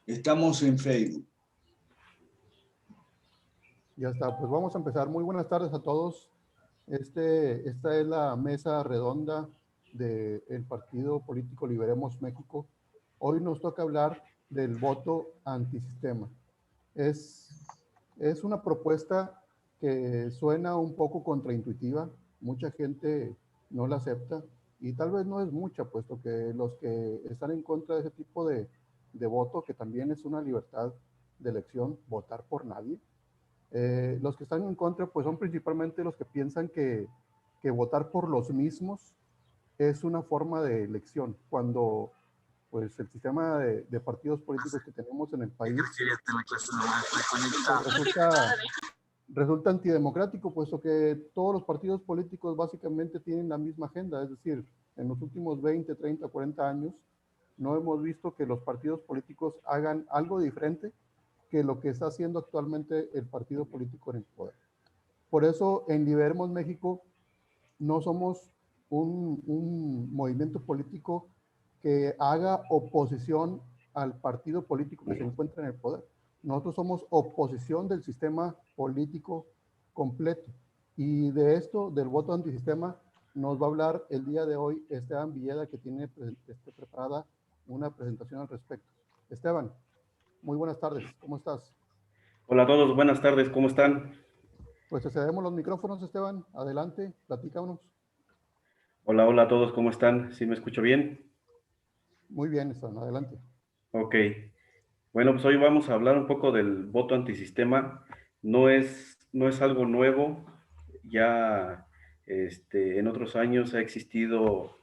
Estamos en Facebook. Ya está, pues vamos a empezar. Muy buenas tardes a todos. Esta es la mesa redonda del Partido Político Liberemos México. Hoy nos toca hablar del voto antisistema. Es una propuesta que suena un poco contraintuitiva. Mucha gente no la acepta y tal vez no es mucha, puesto que los que están en contra de ese tipo de voto, que también es una libertad de elección, votar por nadie, los que están en contra pues son principalmente los que piensan que votar por los mismos es una forma de elección, cuando pues el sistema de partidos políticos que tenemos en el país resulta antidemocrático, puesto que todos los partidos políticos básicamente tienen la misma agenda. Es decir, en los últimos 20, 30, 40 años no hemos visto que los partidos políticos hagan algo diferente que lo que está haciendo actualmente el partido político en el poder. Por eso en Liberemos México no somos un movimiento político que haga oposición al partido político que se encuentra en el poder. Nosotros somos oposición del sistema político completo. Y de esto, del voto antisistema, nos va a hablar el día de hoy Esteban Villeda, que tiene preparada una presentación al respecto. Esteban, muy buenas tardes, ¿cómo estás? Hola a todos, buenas tardes, ¿cómo están? Pues te cedemos los micrófonos, Esteban, adelante, platícanos. Hola, hola a todos, ¿cómo están? ¿Sí me escucho bien? Muy bien, Esteban, adelante. Ok, bueno, pues hoy vamos a hablar un poco del voto antisistema. No es algo nuevo, ya en otros años ha existido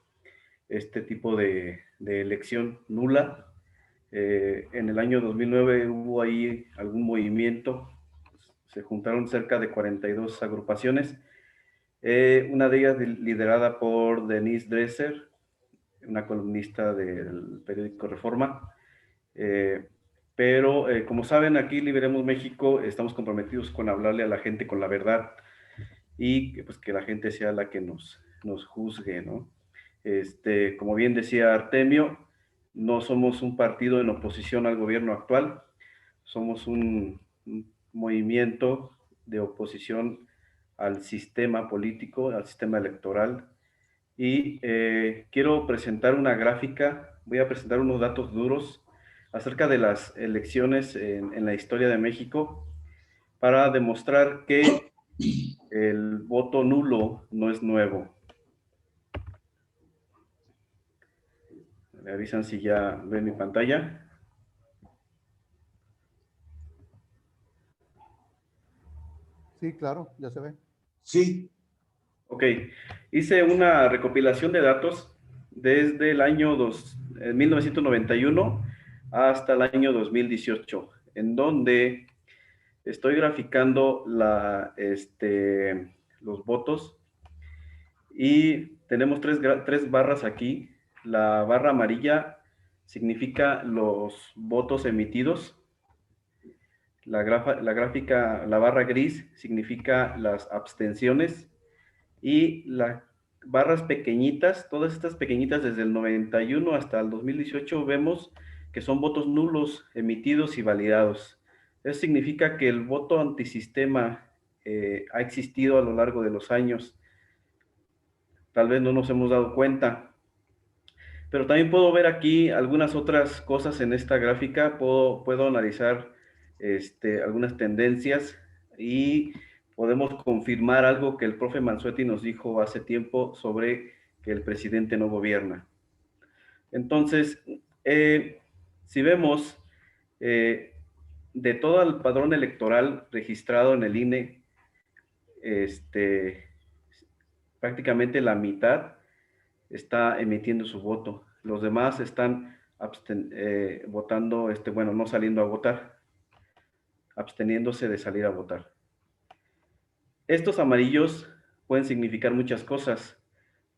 este tipo de elección nula. En el año 2009 hubo ahí algún movimiento, se juntaron cerca de 42 agrupaciones, una de ellas liderada por Denise Dresser, una columnista del periódico Reforma. Pero como saben, aquí Liberemos México estamos comprometidos con hablarle a la gente con la verdad y pues que la gente sea la que nos juzgue, ¿no? Como bien decía Artemio, no somos un partido en oposición al gobierno actual, somos un movimiento de oposición al sistema político, al sistema electoral. Y quiero presentar una gráfica, voy a presentar unos datos duros acerca de las elecciones en la historia de México para demostrar que el voto nulo no es nuevo. Me avisan si ya ven mi pantalla. Sí, claro, ya se ve. Sí. Ok, hice una recopilación de datos desde el año 1991 hasta el año 2018, en donde estoy graficando los votos y tenemos tres barras aquí. La barra amarilla significa los votos emitidos. La barra gris significa las abstenciones y las barras pequeñitas, todas estas pequeñitas desde el 91 hasta el 2018 vemos que son votos nulos emitidos y validados. Eso significa que el voto antisistema ha existido a lo largo de los años. Tal vez no nos hemos dado cuenta. Pero también puedo ver aquí algunas otras cosas en esta gráfica. Puedo analizar algunas tendencias y podemos confirmar algo que el profe Mansuetti nos dijo hace tiempo sobre que el presidente no gobierna. Entonces, si vemos de todo el padrón electoral registrado en el INE, prácticamente la mitad está emitiendo su voto. Los demás están votando, no saliendo a votar, absteniéndose de salir a votar. Estos amarillos pueden significar muchas cosas.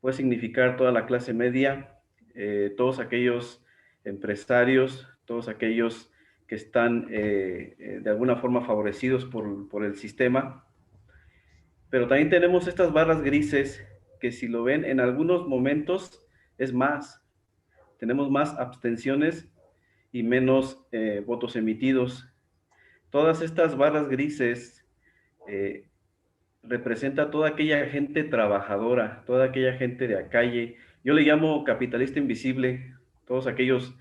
Puede significar toda la clase media, todos aquellos empresarios, todos aquellos que están de alguna forma favorecidos por el sistema. Pero también tenemos estas barras grises que, si lo ven, en algunos momentos es más. Tenemos más abstenciones y menos votos emitidos. Todas estas barras grises representa toda aquella gente trabajadora, toda aquella gente de a calle. Yo le llamo capitalista invisible, todos aquellos,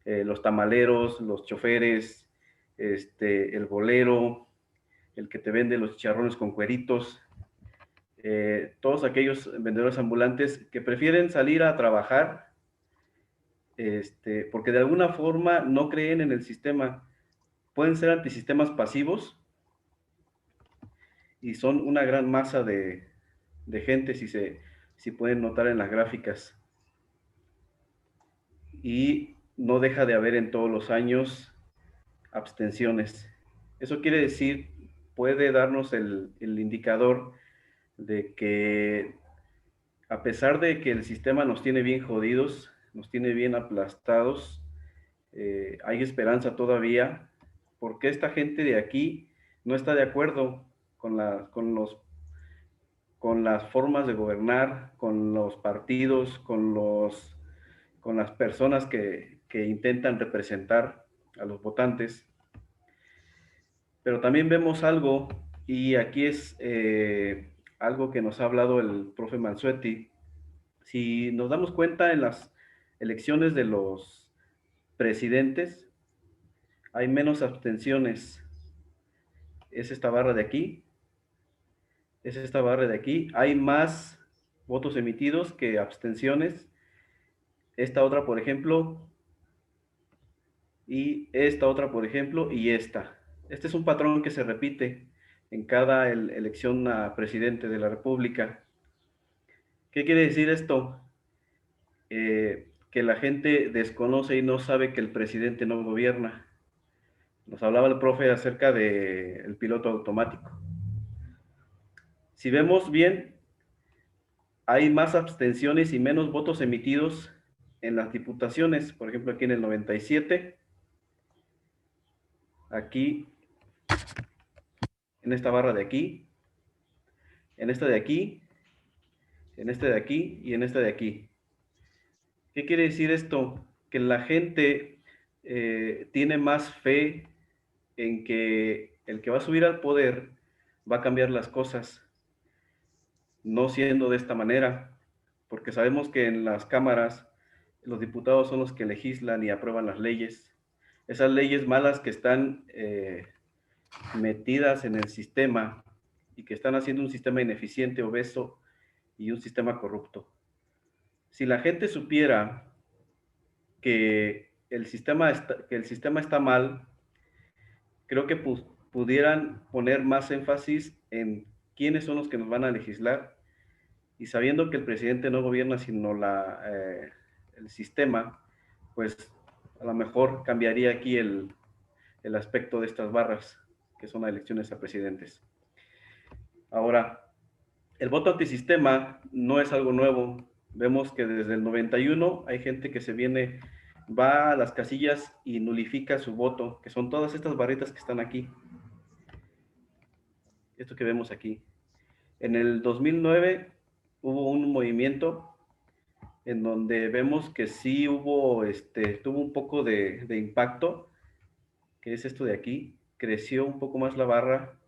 los tamaleros, los choferes, el bolero, el que te vende los chicharrones con cueritos, todos aquellos vendedores ambulantes que prefieren salir a trabajar, porque de alguna forma no creen en el sistema. Pueden ser antisistemas pasivos y son una gran masa de gente, si pueden notar en las gráficas. Y no deja de haber en todos los años abstenciones. Eso quiere decir, puede darnos el indicador de que a pesar de que el sistema nos tiene bien jodidos, nos tiene bien aplastados, hay esperanza todavía, porque esta gente de aquí no está de acuerdo con las formas de gobernar, con los partidos, con las personas que intentan representar a los votantes. Pero también vemos algo, y aquí es algo que nos ha hablado el profe Mansuetti. Si nos damos cuenta, en las elecciones de los presidentes hay menos abstenciones. Es esta barra de aquí, es esta barra de aquí. Hay más votos emitidos que abstenciones. Esta otra, por ejemplo, y esta otra, por ejemplo, y esta. Este es un patrón que se repite en cada elección a presidente de la República. ¿Qué quiere decir esto? Que la gente desconoce y no sabe que el presidente no gobierna. Nos hablaba el profe acerca del piloto automático. Si vemos bien, hay más abstenciones y menos votos emitidos en las diputaciones. Por ejemplo, aquí en el 97, aquí, en esta barra de aquí, en esta de aquí, en este de aquí y en este de aquí. ¿Qué quiere decir esto? Que la gente tiene más fe en que el que va a subir al poder va a cambiar las cosas, no siendo de esta manera, porque sabemos que en las cámaras los diputados son los que legislan y aprueban las leyes. Esas leyes malas que están metidas en el sistema y que están haciendo un sistema ineficiente, obeso y un sistema corrupto. Si la gente supiera que el sistema está mal, creo que pudieran poner más énfasis en quiénes son los que nos van a legislar, y sabiendo que el presidente no gobierna sino el sistema, pues a lo mejor cambiaría aquí el aspecto de estas barras, que son las elecciones a presidentes. Ahora, el voto antisistema no es algo nuevo. Vemos que desde el 91 hay gente que va a las casillas y nulifica su voto, que son todas estas barritas que están aquí. Esto que vemos aquí. En el 2009 hubo un movimiento en donde vemos que sí tuvo un poco de impacto, que es esto de aquí. Creció un poco más la barra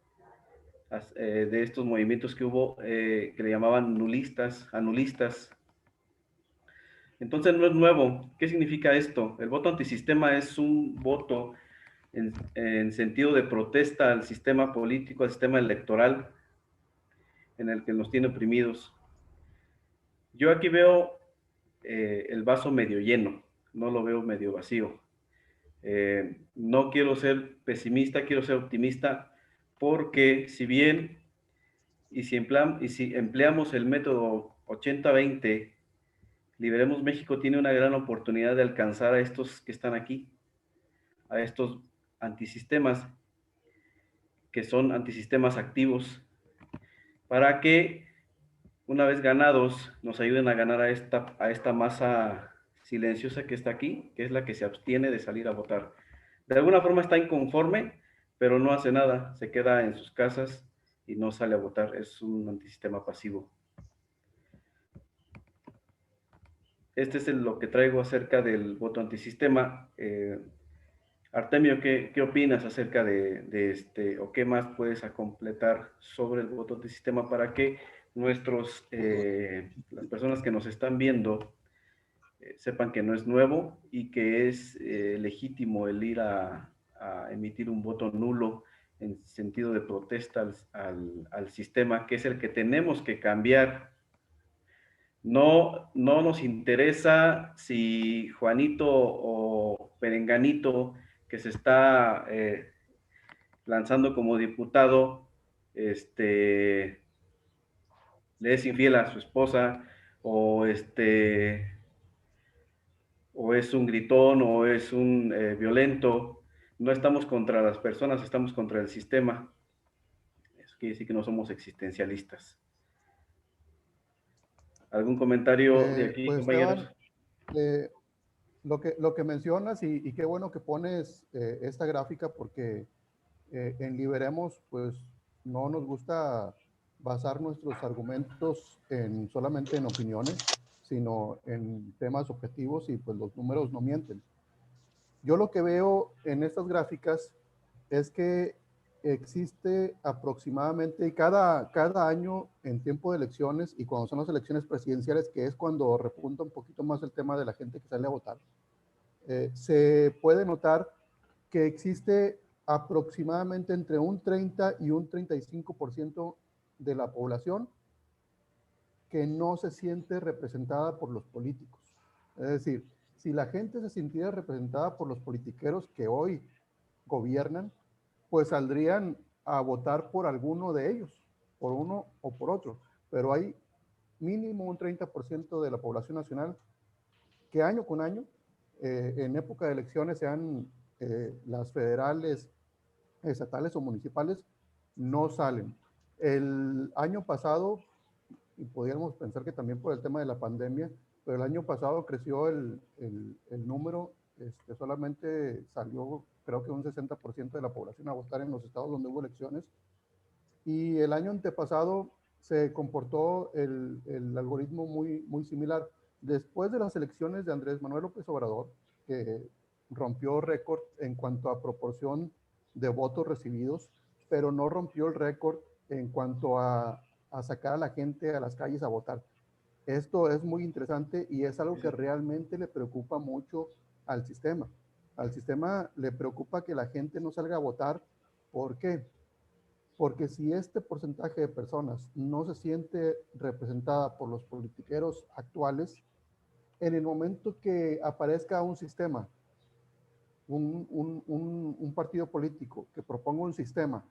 de estos movimientos que hubo, que le llamaban anulistas. Entonces no es nuevo. ¿Qué significa esto? El voto antisistema es un voto en sentido de protesta al sistema político, al sistema electoral en el que nos tiene oprimidos. Yo aquí veo el vaso medio lleno, no lo veo medio vacío. No quiero ser pesimista, quiero ser optimista, porque si bien y si empleamos el método 80-20, Liberemos México tiene una gran oportunidad de alcanzar a estos que están aquí, a estos antisistemas, que son antisistemas activos, para que una vez ganados nos ayuden a ganar a esta masa silenciosa que está aquí, que es la que se abstiene de salir a votar. De alguna forma está inconforme, pero no hace nada, se queda en sus casas y no sale a votar. Es un antisistema pasivo. Este es lo que traigo acerca del voto antisistema. Artemio, ¿qué opinas acerca de este, o qué más puedes completar sobre el voto antisistema para que las personas que nos están viendo sepan que no es nuevo y que es legítimo el ir a emitir un voto nulo en sentido de protesta al sistema, que es el que tenemos que cambiar? No nos interesa si Juanito o Perenganito, que se está lanzando como diputado, le es infiel a su esposa, o o es un gritón, o es un violento. No estamos contra las personas, estamos contra el sistema. Eso quiere decir que no somos existencialistas. ¿Algún comentario de aquí, Pues compañeros? Esteban, eh, lo que mencionas y qué bueno que pones esta gráfica porque en Liberemos pues no nos gusta basar nuestros argumentos solamente en opiniones, sino en temas objetivos y pues los números no mienten. Yo lo que veo en estas gráficas es que existe aproximadamente cada año en tiempo de elecciones y cuando son las elecciones presidenciales, que es cuando repunta un poquito más el tema de la gente que sale a votar, se puede notar que existe aproximadamente entre un 30 y un 35% de la población que no se siente representada por los políticos. Es decir, si la gente se sintiera representada por los politiqueros que hoy gobiernan, pues saldrían a votar por alguno de ellos, por uno o por otro. Pero hay mínimo un 30% de la población nacional que año con año, en época de elecciones, sean las federales, estatales o municipales, no salen. El año pasado, y podríamos pensar que también por el tema de la pandemia, pero el año pasado creció el número, solamente salió creo que un 60% de la población a votar en los estados donde hubo elecciones, y el año antepasado se comportó el algoritmo muy similar. Después de las elecciones de Andrés Manuel López Obrador, que rompió récord en cuanto a proporción de votos recibidos, pero no rompió el récord en cuanto a sacar a la gente a las calles a votar. Esto es muy interesante y es algo que realmente le preocupa mucho al sistema. Al sistema le preocupa que la gente no salga a votar. ¿Por qué? Porque si este porcentaje de personas no se siente representada por los politiqueros actuales, en el momento que aparezca un sistema, un partido político que proponga un sistema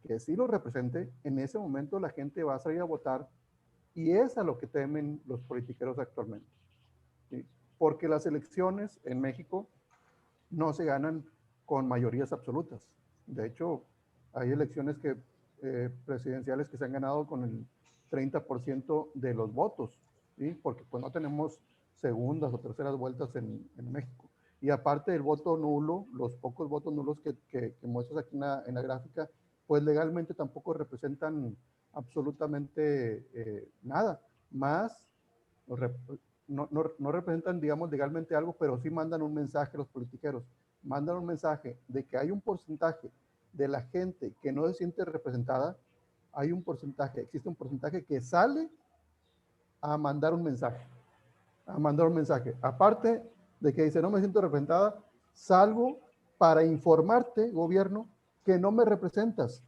que sí lo represente, en ese momento la gente va a salir a votar y es a lo que temen los politiqueros actualmente. ¿Sí? Porque las elecciones en México no se ganan con mayorías absolutas. De hecho, hay elecciones presidenciales que se han ganado con el 30% de los votos, ¿sí? Porque pues no tenemos segundas o terceras vueltas en México. Y aparte del voto nulo, los pocos votos nulos que muestras aquí en la gráfica, pues legalmente tampoco representan absolutamente nada. Más, no representan, digamos, legalmente algo, pero sí mandan un mensaje a los politiqueros. Mandan un mensaje de que hay un porcentaje de la gente que no se siente representada, existe un porcentaje que sale a mandar un mensaje, Aparte de que dice, no me siento representada, salgo para informarte, gobierno, que no me representas,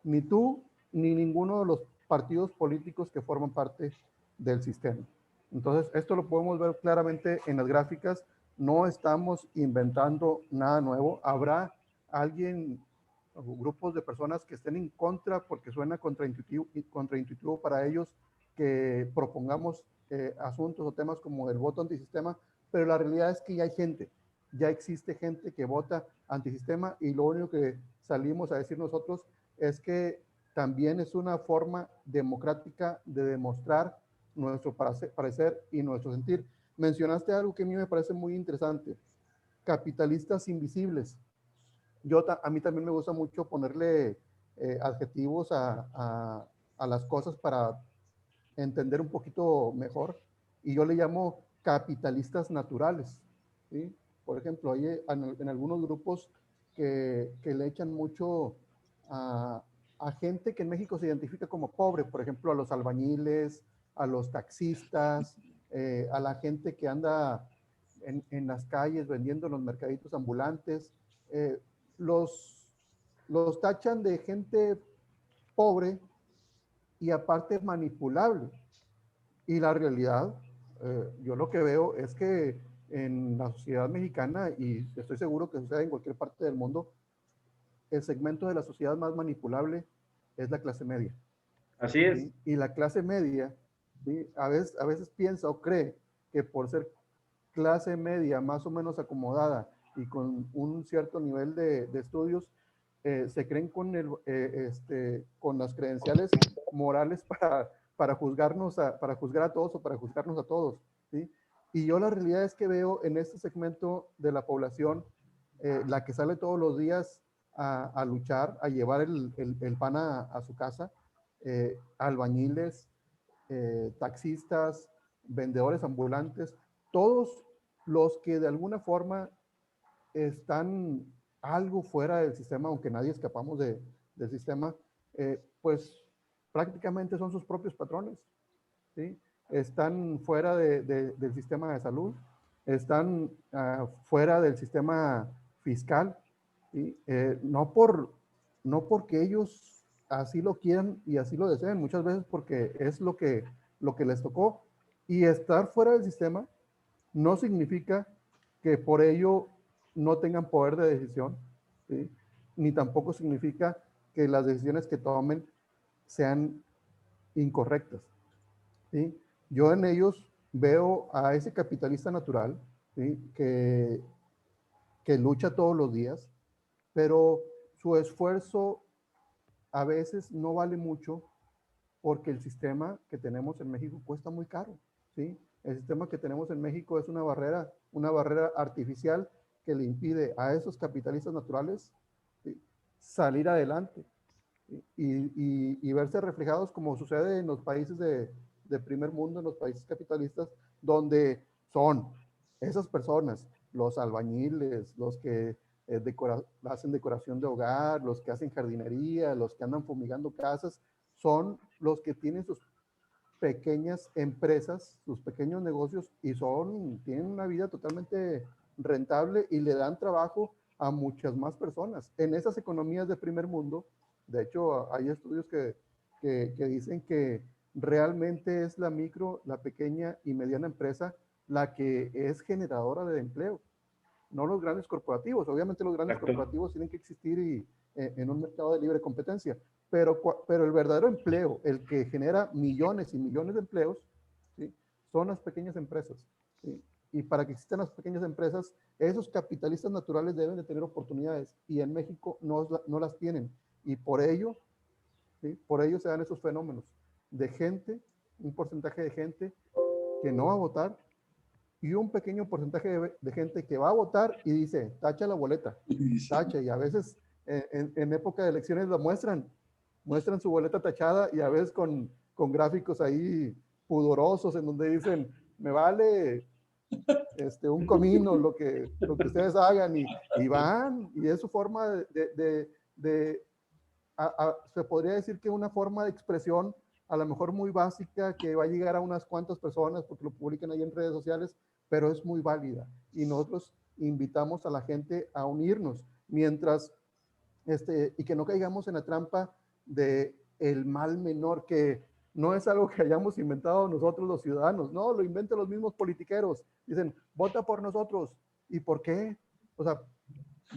ni tú, ni ninguno de los partidos políticos que forman parte del sistema. Entonces, esto lo podemos ver claramente en las gráficas. No estamos inventando nada nuevo. Habrá alguien, grupos de personas que estén en contra porque suena contraintuitivo para ellos que propongamos asuntos o temas como el voto antisistema, pero la realidad es que ya existe gente que vota antisistema y lo único que salimos a decir nosotros es que también es una forma democrática de demostrar nuestro parecer y nuestro sentir. Mencionaste algo que a mí me parece muy interesante, capitalistas invisibles. A mí también me gusta mucho ponerle adjetivos a las cosas para entender un poquito mejor, y yo le llamo capitalistas naturales, ¿sí? Por ejemplo, hay en algunos grupos que le echan mucho a gente que en México se identifica como pobre, por ejemplo, a los albañiles, a los taxistas, a la gente que anda en las calles vendiendo en los mercaditos ambulantes. eh, los, los tachan de gente pobre y aparte manipulable. Y la realidad, yo lo que veo es que en la sociedad mexicana, y estoy seguro que sucede en cualquier parte del mundo, el segmento de la sociedad más manipulable es la clase media. Así es. ¿Sí? Y la clase media, ¿sí? A veces piensa o cree que por ser clase media más o menos acomodada y con un cierto nivel de estudios, se creen con las credenciales morales para para juzgar a todos o para juzgarnos a todos. ¿Sí? Y yo la realidad es que veo en este segmento de la población, la que sale todos los días a luchar, a llevar el pan a su casa, albañiles, taxistas, vendedores ambulantes, todos los que de alguna forma están algo fuera del sistema, aunque nadie escapamos del sistema, pues prácticamente son sus propios patrones, ¿sí? Están fuera del sistema de salud, están fuera del sistema fiscal, ¿sí? No porque ellos así lo quieran y así lo deseen, muchas veces porque es lo que les tocó. Y estar fuera del sistema no significa que por ello no tengan poder de decisión, ¿sí? Ni tampoco significa que las decisiones que tomen sean incorrectas, ¿sí? Yo en ellos veo a ese capitalista natural, ¿sí? Que lucha todos los días, pero su esfuerzo a veces no vale mucho porque el sistema que tenemos en México cuesta muy caro, ¿sí? El sistema que tenemos en México es una barrera artificial que le impide a esos capitalistas naturales, ¿sí? Salir adelante, ¿sí? Y verse reflejados como sucede en los países de primer mundo, en los países capitalistas, donde son esas personas, los albañiles, los que hacen decoración de hogar, los que hacen jardinería, los que andan fumigando casas, son los que tienen sus pequeñas empresas, sus pequeños negocios y tienen una vida totalmente rentable y le dan trabajo a muchas más personas. En esas economías de primer mundo, de hecho, hay estudios que dicen que realmente es la micro, la pequeña y mediana empresa la que es generadora de empleo, no los grandes corporativos. Obviamente los grandes Exacto. corporativos tienen que existir en un mercado de libre competencia, pero el verdadero empleo, el que genera millones y millones de empleos, ¿sí? Son las pequeñas empresas, ¿sí? Y para que existan las pequeñas empresas, esos capitalistas naturales deben de tener oportunidades y en México no las tienen. Y por ello, ¿sí? Por ello se dan esos fenómenos de gente, un porcentaje de gente que no va a votar y un pequeño porcentaje de gente que va a votar y dice, tacha la boleta, tacha, y a veces en época de elecciones lo muestran su boleta tachada y a veces con gráficos ahí pudorosos en donde dicen, me vale un comino lo que ustedes hagan y van, y es su forma se podría decir que una forma de expresión a lo mejor muy básica que va a llegar a unas cuantas personas porque lo publican ahí en redes sociales, pero es muy válida y nosotros invitamos a la gente a unirnos mientras y que no caigamos en la trampa de el mal menor, que no es algo que hayamos inventado nosotros los ciudadanos, no, lo inventan los mismos politiqueros, dicen, vota por nosotros. ¿Y por qué? O sea,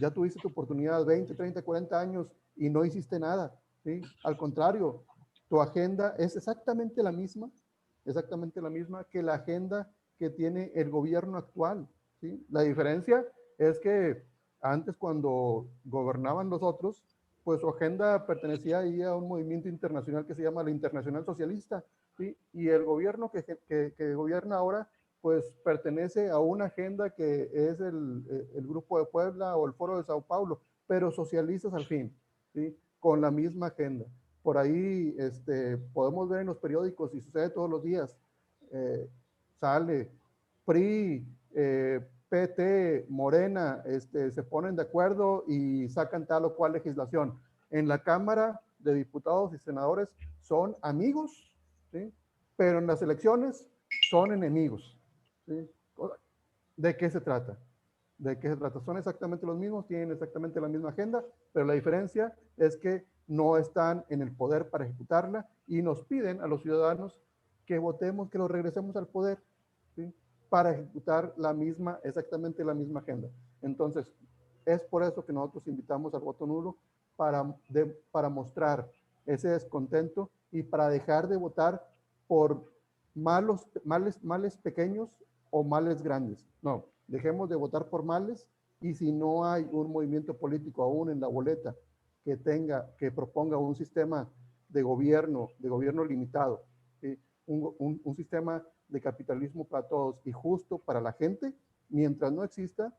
ya tuviste tu oportunidad 20, 30, 40 años y no hiciste nada, ¿sí? Al contrario, tu agenda es exactamente la misma que la agenda que tiene el gobierno actual, ¿sí? La diferencia es que antes cuando gobernaban los otros, pues su agenda pertenecía ahí a un movimiento internacional que se llama la Internacional Socialista, ¿sí? Y el gobierno que gobierna ahora pues pertenece a una agenda que es el Grupo de Puebla o el Foro de Sao Paulo, pero socialistas al fin, ¿sí? Con la misma agenda. Por ahí podemos ver en los periódicos y sucede todos los días, sale PRI, PT, Morena, se ponen de acuerdo y sacan tal o cual legislación. En la Cámara de Diputados y Senadores son amigos, ¿sí? Pero en las elecciones son enemigos, ¿sí? ¿De qué se trata? ¿De qué se trata? Son exactamente los mismos, tienen exactamente la misma agenda, pero la diferencia es que no están en el poder para ejecutarla y nos piden a los ciudadanos que votemos, que los regresemos al poder, ¿sí? Para ejecutar exactamente la misma agenda. Entonces, es por eso que nosotros invitamos al voto nulo para mostrar ese descontento y para dejar de votar por males pequeños o males grandes. No, dejemos de votar por males, y si no hay un movimiento político aún en la boleta que proponga un sistema de gobierno limitado, ¿sí? Un sistema de capitalismo para todos y justo para la gente, mientras no exista,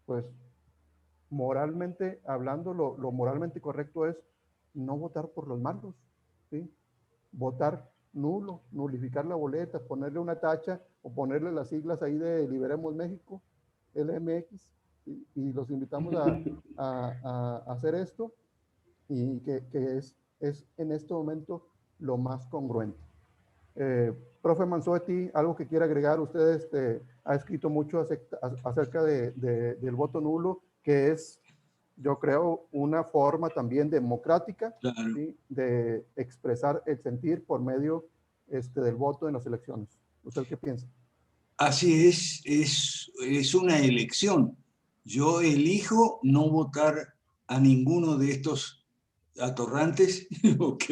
pues moralmente hablando, lo moralmente correcto es no votar por los malos, ¿sí? Votar nulo, nulificar la boleta, ponerle una tacha o ponerle las siglas ahí de Liberemos México, LMX, y los invitamos a hacer esto, y que es en este momento lo más congruente. Profe Manzotti, algo que quiera agregar. Usted ha escrito mucho acerca del voto nulo, que es, yo creo, una forma también democrática, Claro. ¿sí?, de expresar el sentir por medio del voto en las elecciones. ¿Usted qué piensa? Así es una elección. Yo elijo no votar a ninguno de estos atorrantes, ¿ok?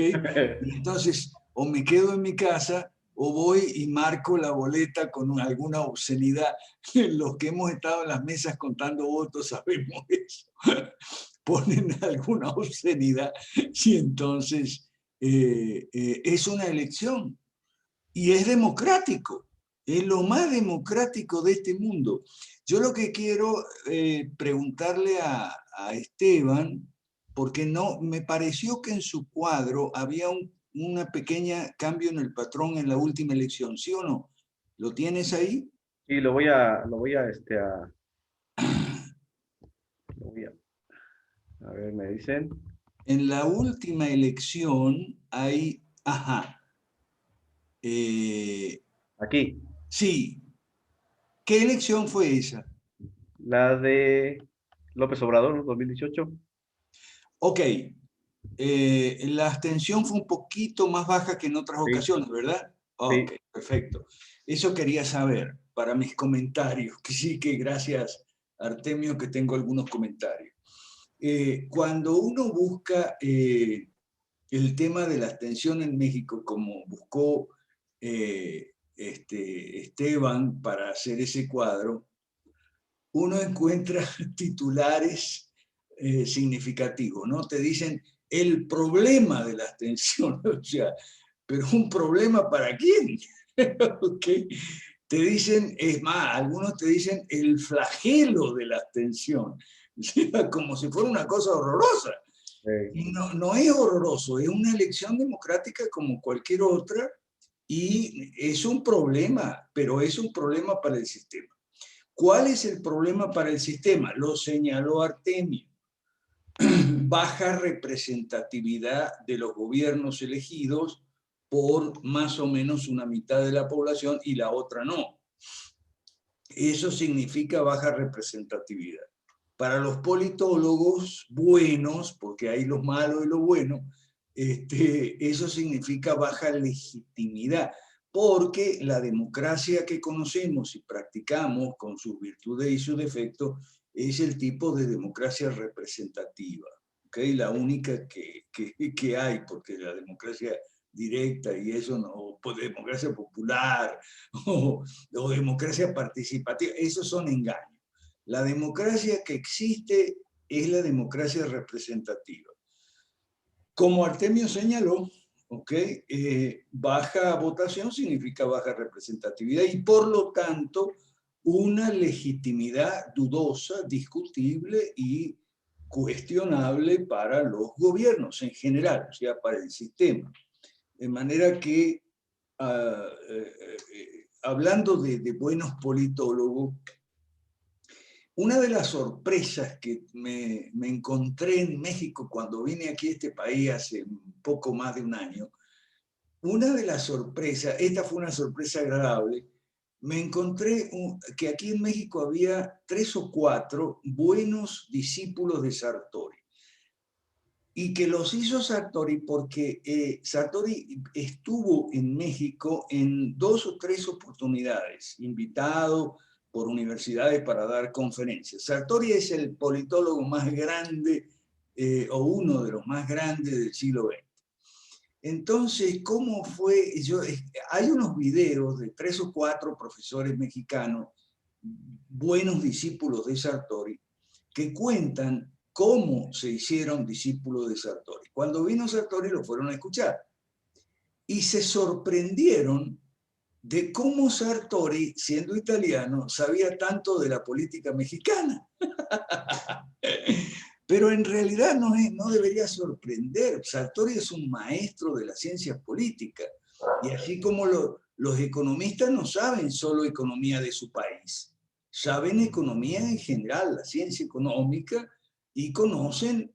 Y entonces, o me quedo en mi casa, o voy y marco la boleta con alguna obscenidad. Los que hemos estado en las mesas contando votos sabemos eso. Ponen alguna obscenidad y entonces es una elección y es democrático. Es lo más democrático de este mundo. Yo lo que quiero preguntarle a Esteban, porque no, me pareció que en su cuadro había una pequeña cambio en el patrón en la última elección, ¿sí o no? ¿Lo tienes ahí? Y lo voy a a ver, me dicen. En la última elección hay, ajá, Aquí, sí, ¿qué elección fue esa? la de López Obrador, 2018. Ok, la abstención fue un poquito más baja que en otras Sí, ocasiones, ¿verdad? Ok, sí. perfecto. Eso quería saber para mis comentarios, que sí, que gracias, Artemio, que tengo algunos comentarios. Cuando uno busca el tema de la abstención en México, como buscó Esteban para hacer ese cuadro, uno encuentra titulares significativos, ¿no? Te dicen el problema de la abstención, o sea, pero un problema ¿para quién? ¿Okay? Te dicen, es más, algunos te dicen el flagelo de la abstención, o sea, como si fuera una cosa horrorosa. Y no, no es horroroso, es una elección democrática como cualquier otra y es un problema, pero es un problema para el sistema. ¿Cuál es el problema para el sistema? Lo señaló Artemio. Baja representatividad de los gobiernos elegidos por más o menos una mitad de la población y la otra no. Eso significa baja representatividad. Para los politólogos buenos, porque hay los malos y los buenos, eso significa baja legitimidad, porque la democracia que conocemos y practicamos con sus virtudes y sus defectos es el tipo de democracia representativa, ¿okay? La única que hay, porque la democracia directa y eso no, pues democracia popular o democracia participativa, esos son engaños. La democracia que existe es la democracia representativa. Como Artemio señaló, ¿okay? Baja votación significa baja representatividad y por lo tanto una legitimidad dudosa, discutible y cuestionable para los gobiernos en general, o sea, para el sistema. De manera que, hablando de buenos politólogos, una de las sorpresas que me encontré en México cuando vine aquí a este país hace poco más de un año, una de las sorpresas, esta fue una sorpresa agradable, me encontré que aquí en México había 3 o 4 buenos discípulos de Sartori. Y que los hizo Sartori porque Sartori estuvo en México en 2 o 3 oportunidades, invitado por universidades para dar conferencias. Sartori es el politólogo más grande, o uno de los más grandes del siglo XX. Entonces, ¿cómo fue? Hay unos videos de 3 o 4 profesores mexicanos, buenos discípulos de Sartori, que cuentan cómo se hicieron discípulos de Sartori. Cuando vino Sartori lo fueron a escuchar y se sorprendieron de cómo Sartori, siendo italiano, sabía tanto de la política mexicana. Pero en realidad no debería sorprender. Sartori es un maestro de las ciencias políticas. Y así como los economistas no saben solo economía de su país, saben economía en general, la ciencia económica, y conocen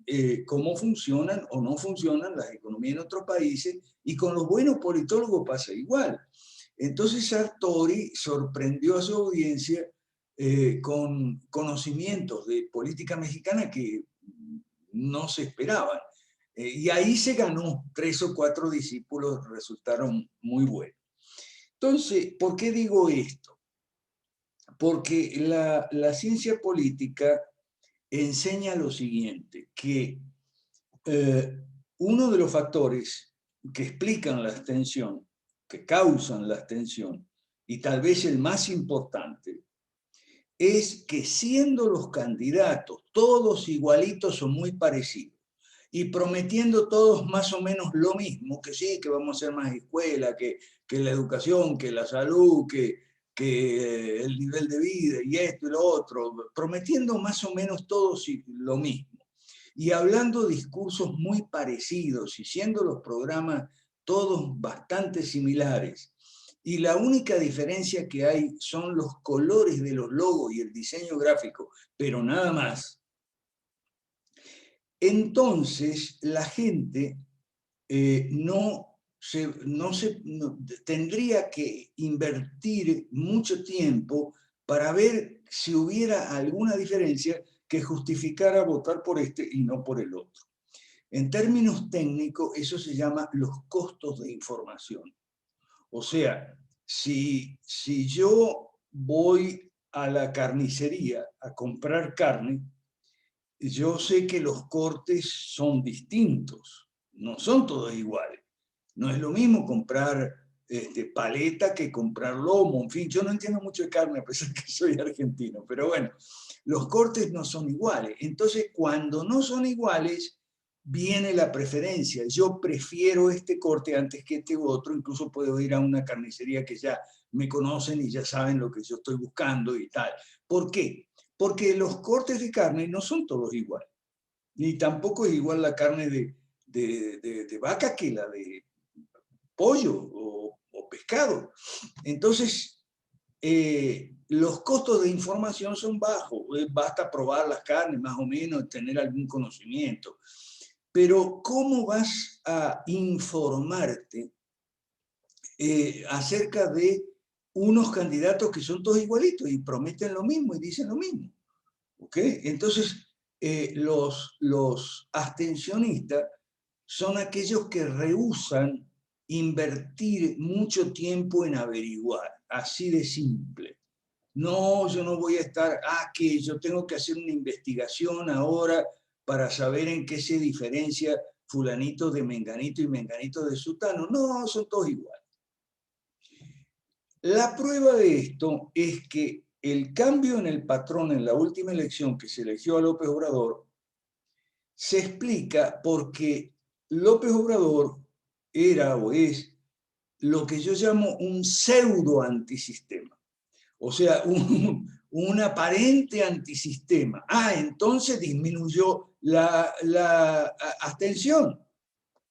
cómo funcionan o no funcionan las economías en otros países, y con los buenos politólogos pasa igual. Entonces Sartori sorprendió a su audiencia con conocimientos de política mexicana que no se esperaban. Y ahí se ganó 3 o 4 discípulos, resultaron muy buenos. Entonces, ¿por qué digo esto? Porque la ciencia política enseña lo siguiente, que uno de los factores que explican la abstención, que causan la abstención, y tal vez el más importante, es que siendo los candidatos todos igualitos o muy parecidos, y prometiendo todos más o menos lo mismo, que sí, que vamos a hacer más escuela, que la educación, que la salud, que el nivel de vida y esto y lo otro, prometiendo más o menos todos lo mismo. Y hablando discursos muy parecidos y siendo los programas todos bastante similares. Y la única diferencia que hay son los colores de los logos y el diseño gráfico, pero nada más. Entonces, la gente tendría que invertir mucho tiempo para ver si hubiera alguna diferencia que justificara votar por este y no por el otro. En términos técnicos, eso se llama los costos de información. O sea, si yo voy a la carnicería a comprar carne, yo sé que los cortes son distintos, no son todos iguales. No es lo mismo comprar paleta que comprar lomo, en fin, yo no entiendo mucho de carne a pesar que soy argentino, pero bueno, los cortes no son iguales. Entonces, cuando no son iguales, viene la preferencia. Yo prefiero este corte antes que este u otro, incluso puedo ir a una carnicería que ya me conocen y ya saben lo que yo estoy buscando y tal. ¿Por qué? Porque los cortes de carne no son todos iguales, ni tampoco es igual la carne de vaca que la de pollo o pescado. Entonces, los costos de información son bajos, basta probar las carnes más o menos, tener algún conocimiento. Pero ¿cómo vas a informarte acerca de unos candidatos que son todos igualitos y prometen lo mismo y dicen lo mismo? ¿Okay? Entonces, los abstencionistas son aquellos que rehúsan invertir mucho tiempo en averiguar, así de simple. No, yo no voy a estar, que yo tengo que hacer una investigación ahora para saber en qué se diferencia fulanito de menganito y menganito de sutano. No, son todos iguales. La prueba de esto es que el cambio en el patrón en la última elección que se eligió a López Obrador se explica porque López Obrador era o es lo que yo llamo un pseudo antisistema, o sea, un aparente antisistema. Entonces disminuyó la abstención.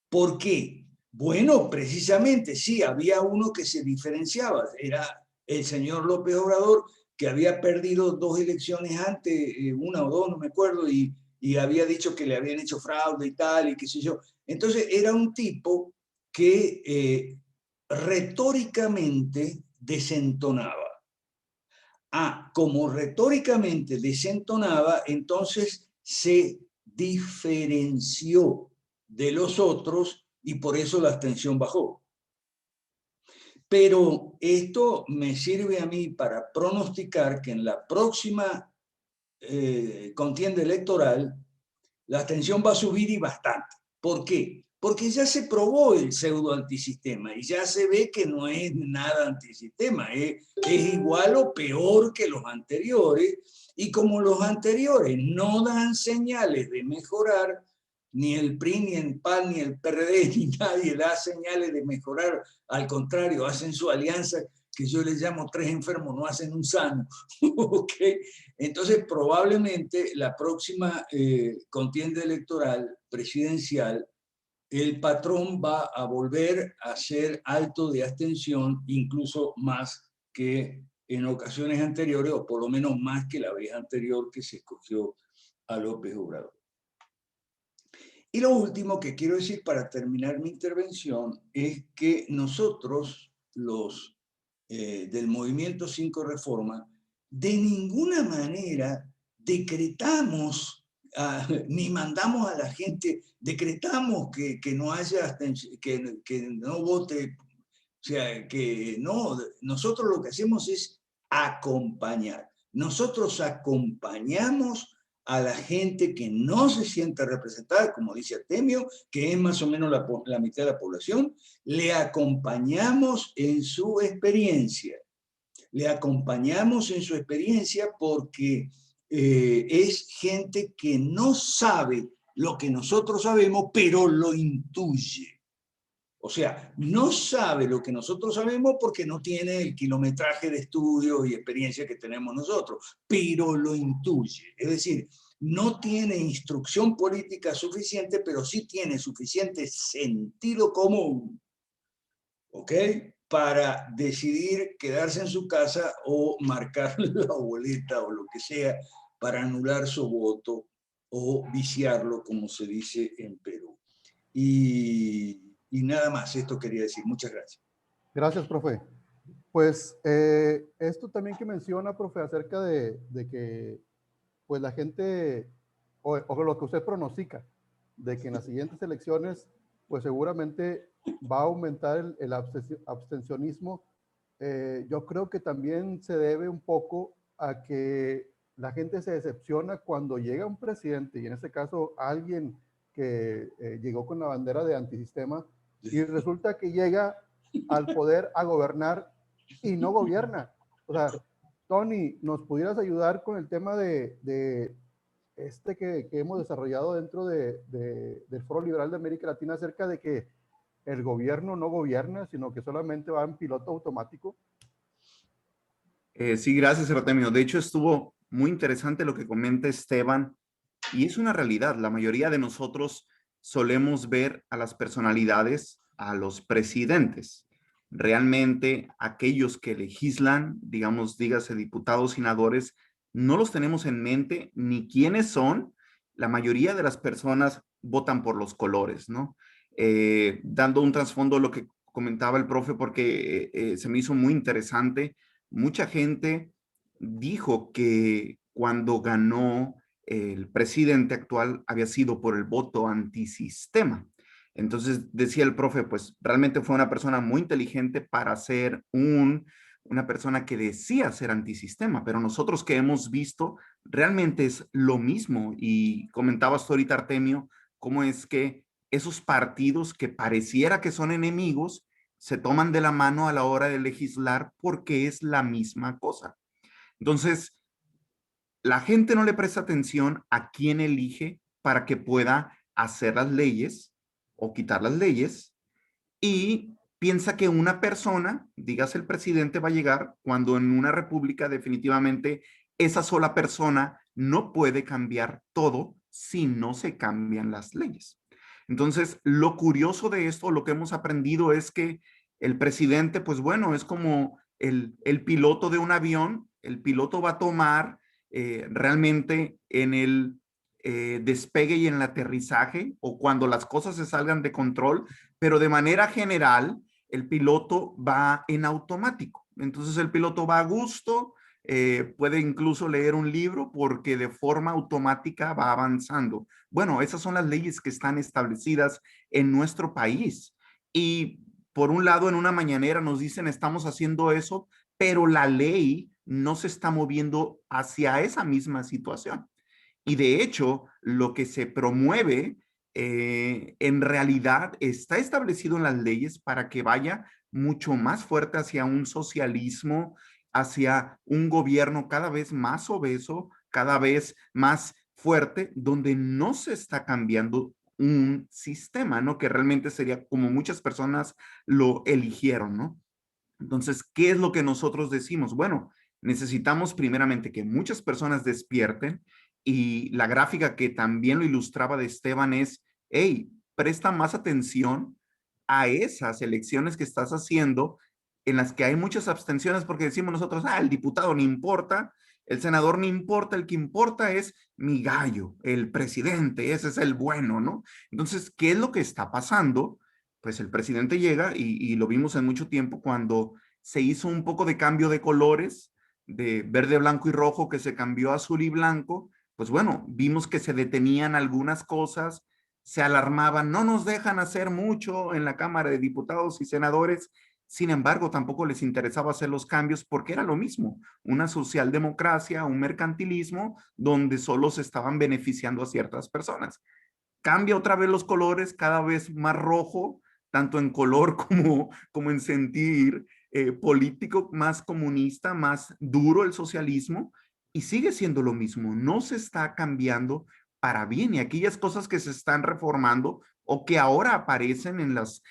¿Por qué? Bueno, precisamente sí, había uno que se diferenciaba, era el señor López Obrador, que había perdido 2 elecciones antes, una o dos, no me acuerdo, y había dicho que le habían hecho fraude y tal, y qué sé yo. Entonces era un tipo que retóricamente desentonaba. Como retóricamente desentonaba, entonces se diferenció de los otros y por eso la abstención bajó. Pero esto me sirve a mí para pronosticar que en la próxima contienda electoral la abstención va a subir y bastante. ¿Por qué? Porque ya se probó el pseudo antisistema y ya se ve que no es nada antisistema, es igual o peor que los anteriores, y como los anteriores no dan señales de mejorar, ni el PRI, ni el PAN, ni el PRD, ni nadie da señales de mejorar, al contrario, hacen su alianza que yo les llamo 3 enfermos no hacen un sano. ¿Okay? Entonces, probablemente la próxima contienda electoral presidencial, el patrón va a volver a ser alto de abstención, incluso más que en ocasiones anteriores, o por lo menos más que la vez anterior que se escogió a López Obrador. Y lo último que quiero decir para terminar mi intervención es que nosotros, los del Movimiento 5 Reforma, de ninguna manera decretamos, ni mandamos a la gente, decretamos que no haya, que no vote, o sea, que no, nosotros lo que hacemos es acompañar. Nosotros acompañamos a la gente que no se siente representada, como dice Artemio, que es más o menos la mitad de la población, le acompañamos en su experiencia. Le acompañamos en su experiencia porque es gente que no sabe lo que nosotros sabemos, pero lo intuye. O sea, no sabe lo que nosotros sabemos porque no tiene el kilometraje de estudio y experiencia que tenemos nosotros, pero lo intuye. Es decir, no tiene instrucción política suficiente, pero sí tiene suficiente sentido común, ¿ok?, para decidir quedarse en su casa o marcar la boleta o lo que sea para anular su voto o viciarlo, como se dice en Perú. Y nada más, esto quería decir. Muchas gracias. Gracias, profe. Pues esto también que menciona, profe, acerca de que pues la gente, o lo que usted pronostica, de que en las siguientes elecciones, pues seguramente va a aumentar el abstencionismo. Yo creo que también se debe un poco a que la gente se decepciona cuando llega un presidente, y en este caso alguien que llegó con la bandera de antisistema, y resulta que llega al poder a gobernar y no gobierna. O sea, Tony, ¿nos pudieras ayudar con el tema de que hemos desarrollado dentro del Foro Liberal de América Latina acerca de que el gobierno no gobierna, sino que solamente va en piloto automático? Sí, gracias, Artemio. De hecho, estuvo muy interesante lo que comenta Esteban, y es una realidad. La mayoría de nosotros solemos ver a las personalidades, a los presidentes. Realmente, aquellos que legislan, digamos, dígase diputados, senadores, no los tenemos en mente ni quiénes son. La mayoría de las personas votan por los colores, ¿no? Dando un trasfondo a lo que comentaba el profe, porque se me hizo muy interesante. Mucha gente dijo que cuando ganó el presidente actual había sido por el voto antisistema. Entonces decía el profe, pues realmente fue una persona muy inteligente para ser una persona que decía ser antisistema, pero nosotros que hemos visto realmente es lo mismo. Y comentabas tú ahorita, Artemio, cómo es que esos partidos que pareciera que son enemigos se toman de la mano a la hora de legislar porque es la misma cosa. Entonces, la gente no le presta atención a quién elige para que pueda hacer las leyes o quitar las leyes, y piensa que una persona, dígase el presidente, va a llegar cuando en una república definitivamente esa sola persona no puede cambiar todo si no se cambian las leyes. Entonces, lo curioso de esto, lo que hemos aprendido es que el presidente, pues bueno, es como el piloto de un avión El piloto va a tomar realmente en el despegue y en el aterrizaje o cuando las cosas se salgan de control, pero de manera general el piloto va en automático. Entonces el piloto va a gusto, puede incluso leer un libro porque de forma automática va avanzando. Bueno, esas son las leyes que están establecidas en nuestro país. Y por un lado, en una mañanera nos dicen estamos haciendo eso, pero la ley no se está moviendo hacia esa misma situación. Y de hecho, lo que se promueve en realidad está establecido en las leyes para que vaya mucho más fuerte hacia un socialismo, hacia un gobierno cada vez más obeso, cada vez más fuerte, donde no se está cambiando un sistema, ¿no? Que realmente sería como muchas personas lo eligieron, ¿no? Entonces, ¿qué es lo que nosotros decimos? Bueno, necesitamos primeramente que muchas personas despierten y la gráfica que también lo ilustraba de Esteban es, hey, presta más atención a esas elecciones que estás haciendo en las que hay muchas abstenciones porque decimos nosotros, el diputado no importa, el senador no importa, el que importa es mi gallo, el presidente, ese es el bueno, ¿no? Entonces, ¿qué es lo que está pasando? Pues el presidente llega y lo vimos en mucho tiempo cuando se hizo un poco de cambio de colores, de verde, blanco y rojo, que se cambió a azul y blanco, pues bueno, vimos que se detenían algunas cosas, se alarmaban, no nos dejan hacer mucho en la Cámara de Diputados y Senadores, sin embargo, tampoco les interesaba hacer los cambios porque era lo mismo, una socialdemocracia, un mercantilismo donde solo se estaban beneficiando a ciertas personas. Cambia otra vez los colores, cada vez más rojo, tanto en color como en sentir político, más comunista, más duro el socialismo, y sigue siendo lo mismo, no se está cambiando para bien, y aquellas cosas que se están reformando o que ahora aparecen en las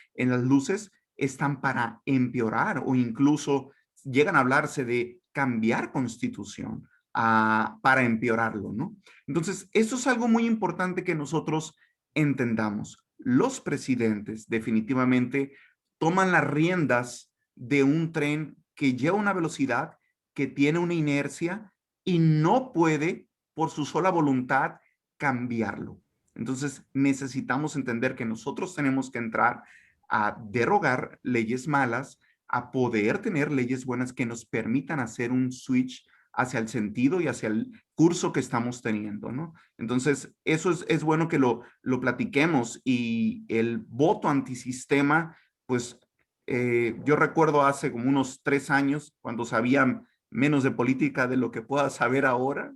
luces están para empeorar o incluso llegan a hablarse de cambiar constitución para empeorarlo, ¿no? Entonces, eso es algo muy importante que nosotros entendamos. Los presidentes definitivamente toman las riendas de un tren que lleva una velocidad, que tiene una inercia y no puede, por su sola voluntad, cambiarlo. Entonces, necesitamos entender que nosotros tenemos que entrar a derogar leyes malas, a poder tener leyes buenas que nos permitan hacer un switch hacia el sentido y hacia el curso que estamos teniendo, ¿no? Entonces, eso es bueno que lo platiquemos y el voto antisistema, pues yo recuerdo hace como unos 3 años, cuando sabía menos de política de lo que pueda saber ahora,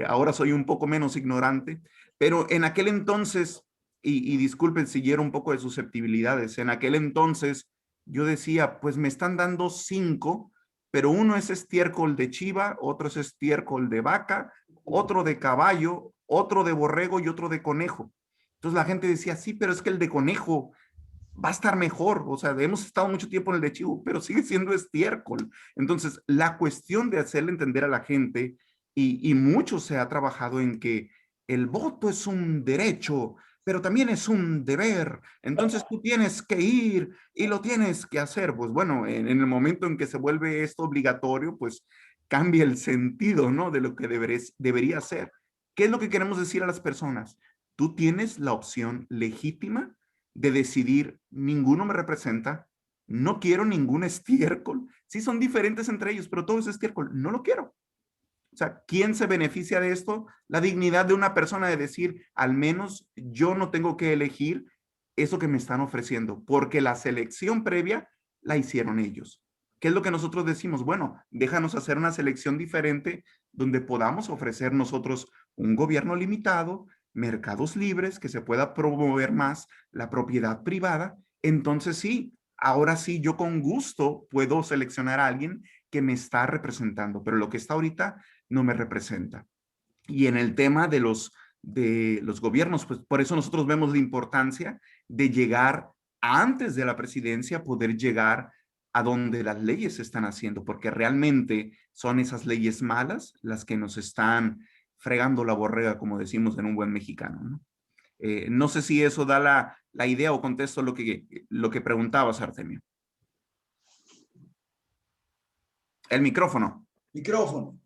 ahora soy un poco menos ignorante, pero en aquel entonces, y disculpen si hiero un poco de susceptibilidades, en aquel entonces yo decía, pues me están dando 5, pero uno es estiércol de chiva, otro es estiércol de vaca, otro de caballo, otro de borrego y otro de conejo. Entonces la gente decía, sí, pero es que el de conejo va a estar mejor. O sea, hemos estado mucho tiempo en el de chivo, pero sigue siendo estiércol. Entonces, la cuestión de hacerle entender a la gente, y mucho se ha trabajado en que el voto es un derecho, pero también es un deber. Entonces tú tienes que ir y lo tienes que hacer. Pues bueno, en el momento en que se vuelve esto obligatorio, pues cambia el sentido, ¿no? De lo que debería ser. ¿Qué es lo que queremos decir a las personas? Tú tienes la opción legítima de decidir, ninguno me representa, no quiero ningún estiércol. Sí son diferentes entre ellos, pero todo es estiércol, no lo quiero. O sea, ¿quién se beneficia de esto? La dignidad de una persona de decir, al menos yo no tengo que elegir eso que me están ofreciendo, porque la selección previa la hicieron ellos. ¿Qué es lo que nosotros decimos? Bueno, déjanos hacer una selección diferente donde podamos ofrecer nosotros un gobierno limitado, mercados libres, que se pueda promover más la propiedad privada. Entonces sí, ahora sí, yo con gusto puedo seleccionar a alguien que me está representando, pero lo que está ahorita no me representa. Y en el tema de los gobiernos, pues por eso nosotros vemos la importancia de llegar antes de la presidencia, poder llegar a donde las leyes se están haciendo, porque realmente son esas leyes malas las que nos están fregando la borrega, como decimos en un buen mexicano, ¿no? No sé si eso da la idea o contesto lo que preguntabas, Artemio. El micrófono. Micrófono.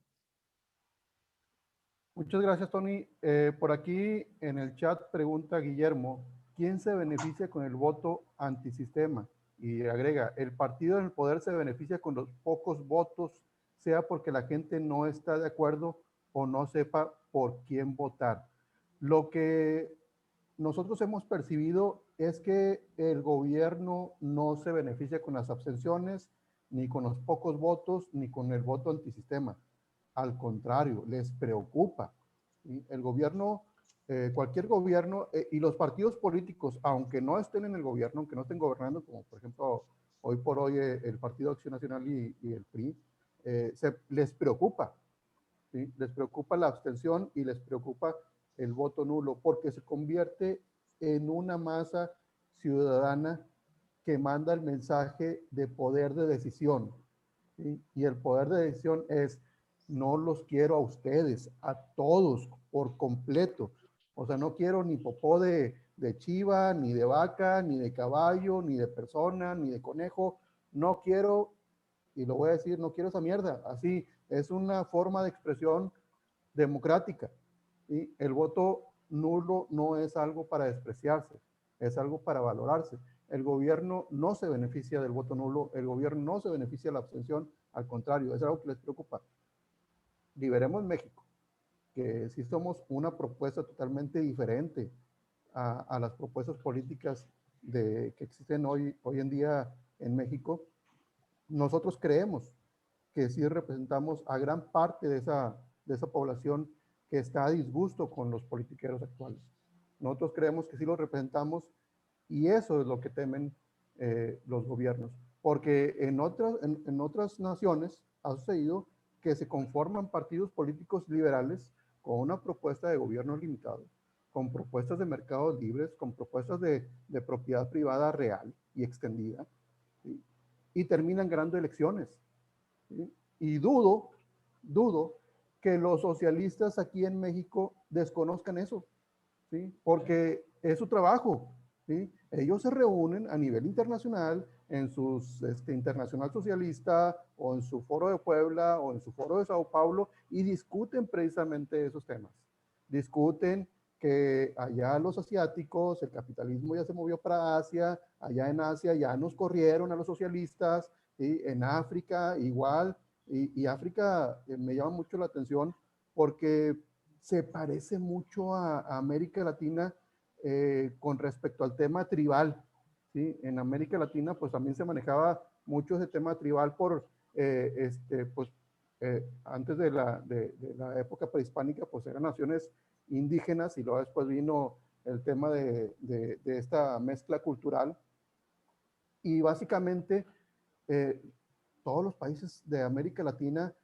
Muchas gracias, Tony. Por aquí en el chat pregunta Guillermo, ¿quién se beneficia con el voto antisistema? Y agrega, el partido en el poder se beneficia con los pocos votos, sea porque la gente no está de acuerdo o no sepa por quién votar. Lo que nosotros hemos percibido es que el gobierno no se beneficia con las abstenciones, ni con los pocos votos, ni con el voto antisistema. Al contrario, les preocupa. ¿Sí? El gobierno, cualquier gobierno, y los partidos políticos, aunque no estén en el gobierno, aunque no estén gobernando, como por ejemplo hoy por hoy el Partido Acción Nacional y el PRI, les preocupa. ¿Sí? Les preocupa la abstención y les preocupa el voto nulo, porque se convierte en una masa ciudadana que manda el mensaje de poder de decisión. ¿Sí? Y el poder de decisión es, no los quiero a ustedes, a todos por completo. O sea, no quiero ni popó de chiva, ni de vaca, ni de caballo, ni de persona, ni de conejo. No quiero, y lo voy a decir, no quiero esa mierda. Así, es una forma de expresión democrática. ¿Sí? El voto nulo no es algo para despreciarse, es algo para valorarse. El gobierno no se beneficia del voto nulo, el gobierno no se beneficia de la abstención, al contrario, es algo que les preocupa. Liberemos México, que sí somos una propuesta totalmente diferente a las propuestas políticas que existen hoy en día en México. Nosotros creemos que sí representamos a gran parte de esa población que está a disgusto con los politiqueros actuales. Nosotros creemos que sí los representamos y eso es lo que temen los gobiernos. Porque en otras naciones ha sucedido que se conforman partidos políticos liberales con una propuesta de gobierno limitado, con propuestas de mercados libres, con propuestas de propiedad privada real y extendida, ¿sí? Y terminan ganando elecciones. ¿Sí? Y dudo que los socialistas aquí en México desconozcan eso, ¿sí? Porque es su trabajo, ¿sí? Ellos se reúnen a nivel internacional en sus Internacional Socialista o en su Foro de Puebla o en su Foro de Sao Paulo y discuten precisamente esos temas. Discuten que allá los asiáticos, el capitalismo ya se movió para Asia, allá en Asia ya nos corrieron a los socialistas, ¿sí? En África igual, y África me llama mucho la atención porque se parece mucho a América Latina con respecto al tema tribal. ¿Sí? En América Latina pues también se manejaba mucho ese tema tribal por, antes de la época prehispánica pues eran naciones indígenas y luego después vino el tema de esta mezcla cultural y básicamente todos los países de América Latina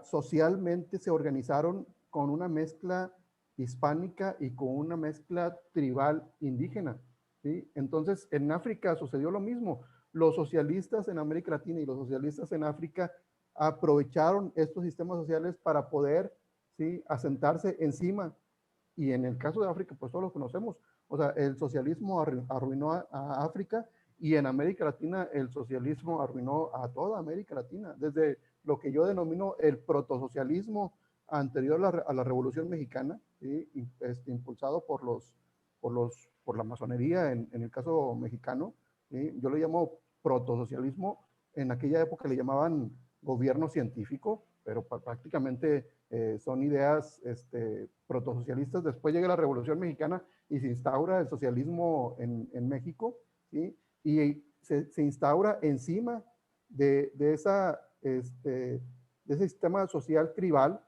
socialmente se organizaron con una mezcla hispánica y con una mezcla tribal indígena. ¿Sí? Entonces, en África sucedió lo mismo. Los socialistas en América Latina y los socialistas en África aprovecharon estos sistemas sociales para poder, ¿sí? Asentarse encima. Y en el caso de África, pues todos lo conocemos. O sea, el socialismo arruinó a África y en América Latina el socialismo arruinó a toda América Latina. Desde lo que yo denomino el protosocialismo anterior a la Revolución Mexicana, ¿sí? Impulsado por la masonería en el caso mexicano, ¿sí? Yo lo llamo protosocialismo. En aquella época le llamaban gobierno científico, pero prácticamente son ideas protosocialistas. Después llega la Revolución Mexicana y se instaura el socialismo en México, ¿sí? Y se instaura encima de ese sistema social tribal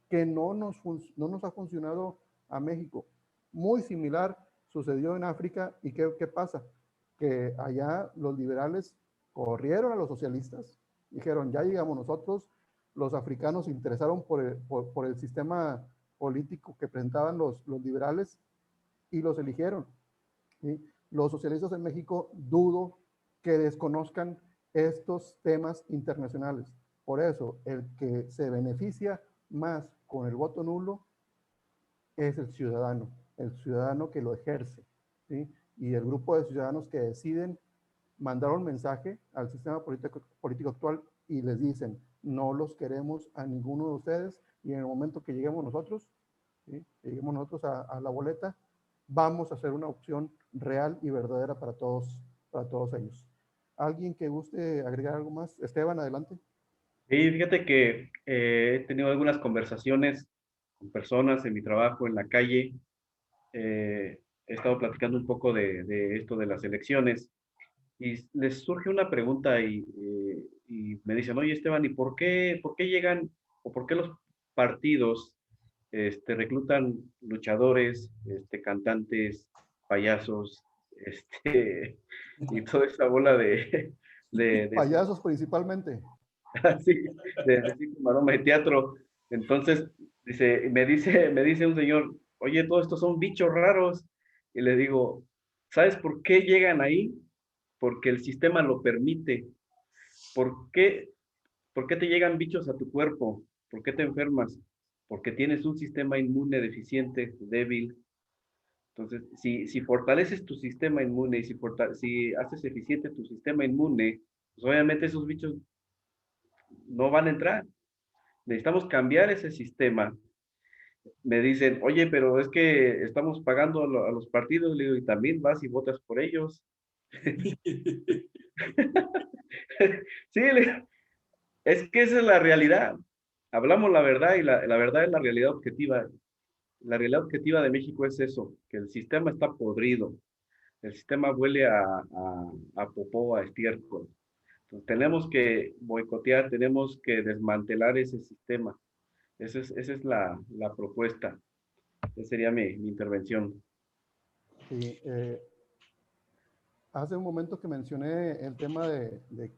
que no nos ha funcionado a México. Muy similar sucedió en África. ¿Y qué pasa? Que allá los liberales corrieron a los socialistas, dijeron, ya llegamos nosotros, los africanos se interesaron por el sistema político que presentaban los liberales y los eligieron. ¿Sí? Los socialistas en México dudo que desconozcan estos temas internacionales. Por eso, el que se beneficia más con el voto nulo es el ciudadano que lo ejerce, ¿sí? Y el grupo de ciudadanos que deciden mandar un mensaje al sistema político actual y les dicen, no los queremos a ninguno de ustedes, y en el momento que lleguemos nosotros, ¿sí? Que lleguemos nosotros a la boleta, vamos a hacer una opción real y verdadera para todos ellos. ¿Alguien que guste agregar algo más? Esteban, adelante. Sí, fíjate que he tenido algunas conversaciones con personas en mi trabajo, en la calle. He estado platicando un poco de esto de las elecciones y les surge una pregunta y me dicen, oye Esteban, ¿y por qué llegan o por qué los partidos reclutan luchadores, cantantes, payasos, y toda esa bola de Payasos principalmente. así, de circo, maroma, de teatro? Entonces, me dice un señor, oye, todos estos son bichos raros. Y le digo, ¿sabes por qué llegan ahí? Porque el sistema lo permite. ¿Por qué, por qué te llegan bichos a tu cuerpo? ¿Por qué te enfermas? Porque tienes un sistema inmune deficiente, débil. Entonces, si fortaleces tu sistema inmune y si haces eficiente tu sistema inmune, pues obviamente esos bichos no van a entrar. Necesitamos cambiar ese sistema. Me dicen, oye, pero es que estamos pagando a los partidos, le digo, y también vas y votas por ellos. Sí, es que esa es la realidad. Hablamos la verdad y la verdad es la realidad objetiva. La realidad objetiva de México es eso, que el sistema está podrido. El sistema huele a popó, a estiércol. Entonces, tenemos que boicotear, tenemos que desmantelar ese sistema. Esa es la propuesta. Esa sería mi intervención. Sí, hace un momento que mencioné el tema de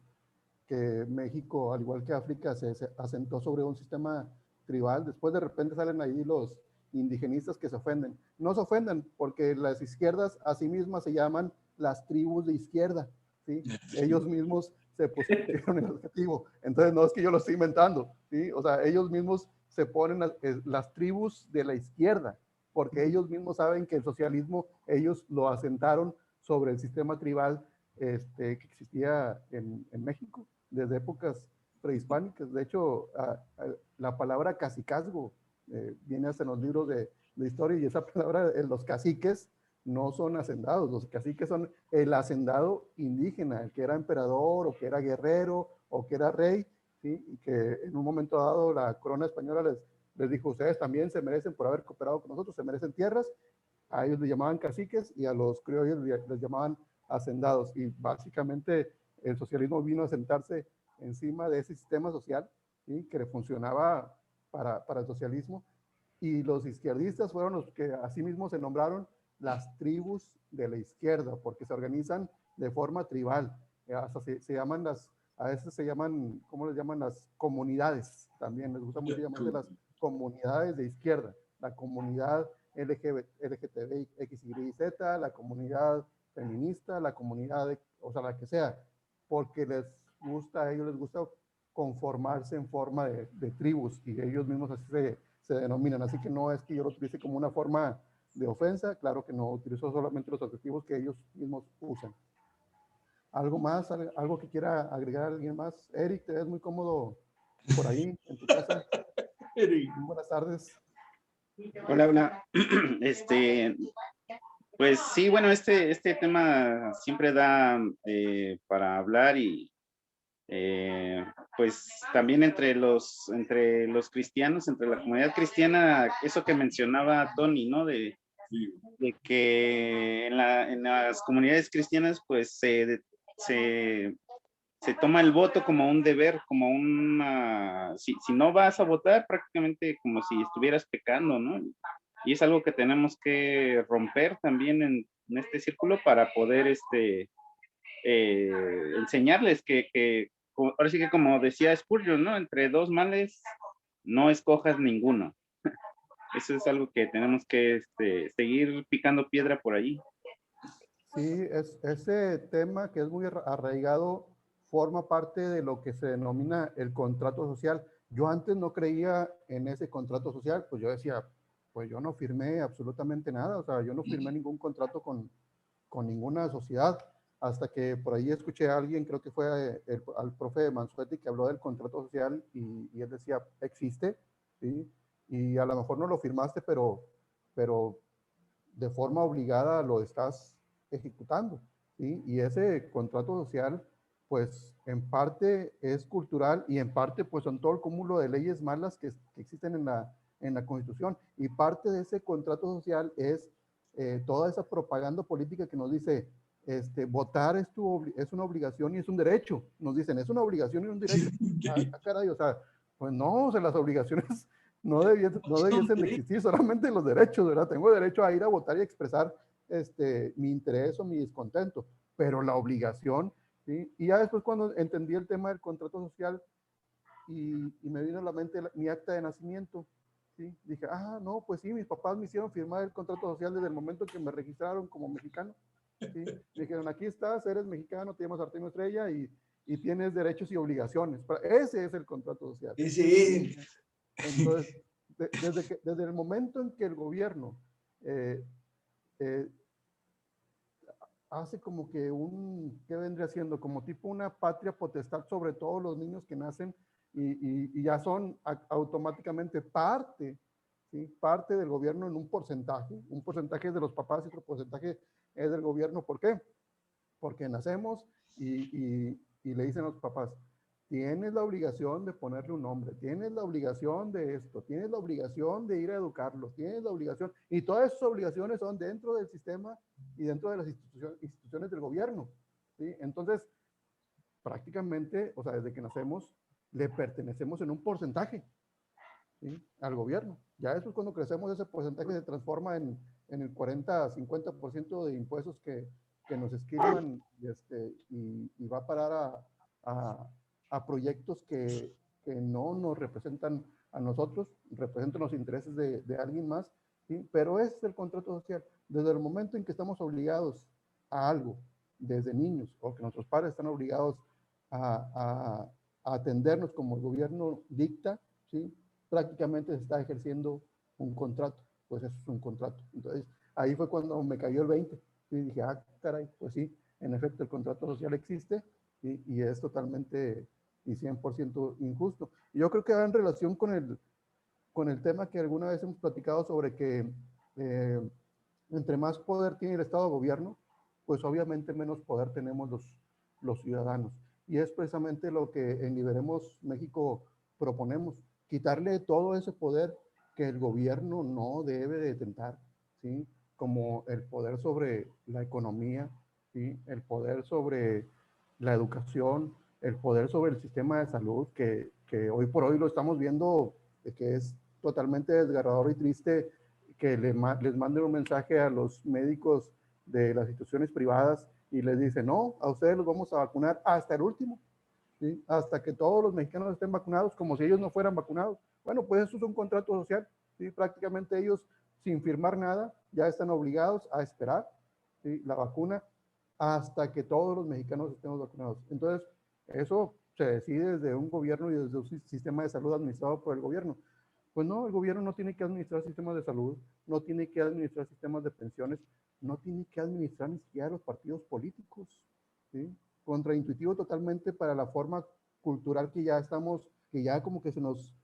que México, al igual que África, se asentó sobre un sistema tribal. Después de repente salen ahí los indigenistas que se ofenden. No se ofenden porque las izquierdas a sí mismas se llaman las tribus de izquierda, ¿sí? Ellos mismos se pusieron el objetivo. Entonces no es que yo lo estoy inventando, ¿sí? O sea, ellos mismos se ponen las tribus de la izquierda porque ellos mismos saben que el socialismo ellos lo asentaron sobre el sistema tribal que existía en México desde épocas prehispánicas. De hecho, la palabra cacicazgo viene hasta en los libros de historia, y esa palabra, los caciques no son hacendados, los caciques son el hacendado indígena, el que era emperador o que era guerrero o que era rey, ¿sí? Y que en un momento dado la corona española les dijo, ustedes también se merecen por haber cooperado con nosotros, se merecen tierras. A ellos les llamaban caciques y a los criollos les llamaban hacendados. Y básicamente el socialismo vino a sentarse encima de ese sistema social, ¿sí? Que funcionaba para el socialismo. Y los izquierdistas fueron los que asimismo se nombraron las tribus de la izquierda, porque se organizan de forma tribal. Hasta se llaman a veces se llaman, ¿cómo les llaman? Las comunidades. También les gusta mucho llamarse las comunidades de izquierda. La comunidad LGTBI, XYZ, la comunidad feminista, la comunidad, o sea, la que sea, porque a ellos les gusta conformarse en forma de tribus, y ellos mismos así se denominan. Así que no es que yo lo utilice como una forma de ofensa, claro que no, utilizo solamente los adjetivos que ellos mismos usan. ¿Algo más? ¿Algo que quiera agregar alguien más? Eric, te ves muy cómodo por ahí, en tu casa. Buenas tardes. Hola, hola. Pues sí, bueno, este tema siempre da para hablar y pues también entre los cristianos, entre la comunidad cristiana, eso que mencionaba Tony, ¿no? De que en las comunidades cristianas pues se toma el voto como un deber, como si no vas a votar, prácticamente como si estuvieras pecando, ¿no? Y es algo que tenemos que romper también en este círculo para poder enseñarles que, ahora sí que como decía Spurgeon, ¿no? Entre dos males no escojas ninguno. Eso es algo que tenemos que seguir picando piedra por ahí. Sí, ese tema que es muy arraigado forma parte de lo que se denomina el contrato social. Yo antes no creía en ese contrato social, pues yo decía, pues yo no firmé absolutamente nada, o sea, yo no firmé ningún contrato con ninguna sociedad, hasta que por ahí escuché a alguien, creo que fue al profe Mansuetti, que habló del contrato social y él decía, existe, ¿sí? Y a lo mejor no lo firmaste, pero de forma obligada lo estás ejecutando, ¿sí? Y ese contrato social, pues en parte es cultural y en parte pues son todo el cúmulo de leyes malas que existen en la Constitución. Y parte de ese contrato social es toda esa propaganda política que nos dice, votar es una obligación y es un derecho. Nos dicen, es una obligación y un derecho. Caray, o sea, pues no, o sea, las obligaciones no debiesen de existir, solamente los derechos, ¿verdad? Tengo derecho a ir a votar y expresar mi interés o mi descontento, pero la obligación, ¿sí? Y ya después cuando entendí el tema del contrato social y me vino a la mente mi acta de nacimiento, ¿sí? Dije, ah, no, pues sí, mis papás me hicieron firmar el contrato social desde el momento en que me registraron como mexicano, ¿sí? Me dijeron, aquí estás, eres mexicano, te llamas Artemio Estrella y tienes derechos y obligaciones. Ese es el contrato social. Ese es. Entonces, desde el momento en que el gobierno eh, eh, hace como que ¿qué vendría siendo? Como tipo una patria potestad sobre todos los niños que nacen y ya son automáticamente parte, ¿sí? Parte del gobierno en un porcentaje es de los papás y otro porcentaje es del gobierno. ¿Por qué? Porque nacemos y le dicen a los papás, tienes la obligación de ponerle un nombre, tienes la obligación de esto, tienes la obligación de ir a educarlo, tienes la obligación, y todas esas obligaciones son dentro del sistema y dentro de las instituciones del gobierno, ¿sí? Entonces, prácticamente, o sea, desde que nacemos, le pertenecemos en un porcentaje, ¿sí? Al gobierno. Ya después cuando crecemos ese porcentaje se transforma en el 40-50% de impuestos que nos esquilman y va a parar a proyectos que no nos representan a nosotros, representan los intereses de alguien más, ¿sí? Pero ese es el contrato social. Desde el momento en que estamos obligados a algo, desde niños, o que nuestros padres están obligados a atendernos como el gobierno dicta, ¿sí? Prácticamente se está ejerciendo un contrato, pues eso es un contrato. Entonces, ahí fue cuando me cayó el 20 y dije, ah, caray, pues sí, en efecto el contrato social existe y es totalmente y 100% injusto. Y yo creo que va en relación con el tema que alguna vez hemos platicado sobre que entre más poder tiene el Estado de gobierno, pues obviamente menos poder tenemos los ciudadanos. Y es precisamente lo que en Liberemos México proponemos, quitarle todo ese poder que el gobierno no debe de detentar, ¿sí? Como el poder sobre la economía, ¿sí? El poder sobre la educación, el poder sobre el sistema de salud, que hoy por hoy lo estamos viendo, que es totalmente desgarrador y triste que les manden un mensaje a los médicos de las instituciones privadas y les dice, no, a ustedes los vamos a vacunar hasta el último, ¿sí? Hasta que todos los mexicanos estén vacunados, como si ellos no fueran vacunados. Bueno, pues eso es un contrato social, ¿sí? Prácticamente ellos, sin firmar nada, ya están obligados a esperar, ¿sí? La vacuna hasta que todos los mexicanos estemos vacunados. Entonces, eso se decide desde un gobierno y desde un sistema de salud administrado por el gobierno. Pues no, el gobierno no tiene que administrar sistemas de salud, no tiene que administrar sistemas de pensiones, no tiene que administrar ni siquiera los partidos políticos, ¿sí? Contraintuitivo totalmente para la forma cultural que ya estamos, que ya como que se nos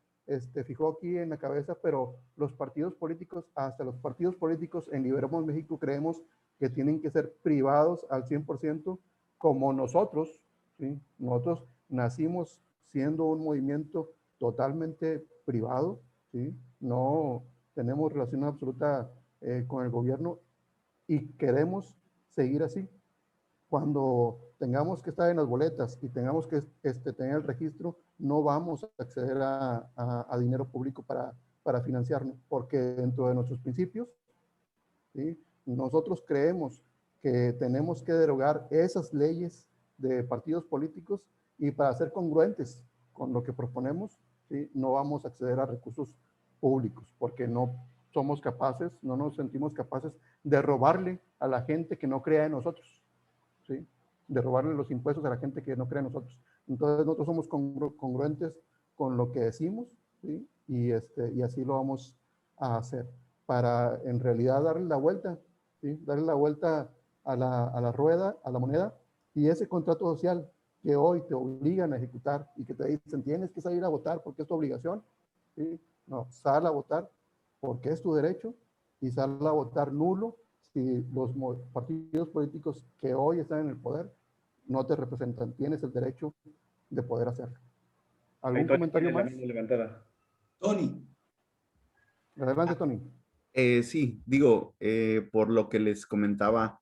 fijó aquí en la cabeza, pero los partidos políticos, hasta los partidos políticos en Liberemos México creemos que tienen que ser privados al 100% como nosotros, ¿sí? Nosotros nacimos siendo un movimiento totalmente privado, ¿sí? No tenemos relación absoluta con el gobierno y queremos seguir así. Cuando tengamos que estar en las boletas y tengamos que tener el registro, no vamos a acceder a dinero público para financiarnos, porque dentro de nuestros principios, ¿sí? Nosotros creemos que tenemos que derogar esas leyes de partidos políticos y para ser congruentes con lo que proponemos, ¿sí? No vamos a acceder a recursos públicos porque no somos capaces, no nos sentimos capaces de robarle a la gente que no crea en nosotros, ¿sí? De robarle los impuestos a la gente que no cree en nosotros. Entonces nosotros somos congruentes con lo que decimos, ¿sí? Y así lo vamos a hacer para en realidad darle la vuelta, ¿sí? Darle la vuelta a la rueda, a la moneda Y ese contrato social que hoy te obligan a ejecutar y que te dicen tienes que salir a votar porque es tu obligación, ¿sí? No, sal a votar porque es tu derecho y sal a votar nulo si los partidos políticos que hoy están en el poder no te representan. Tienes el derecho de poder hacerlo. ¿Algún comentario más? Levantada. Tony. Adelante, Tony. Sí, digo, por lo que les comentaba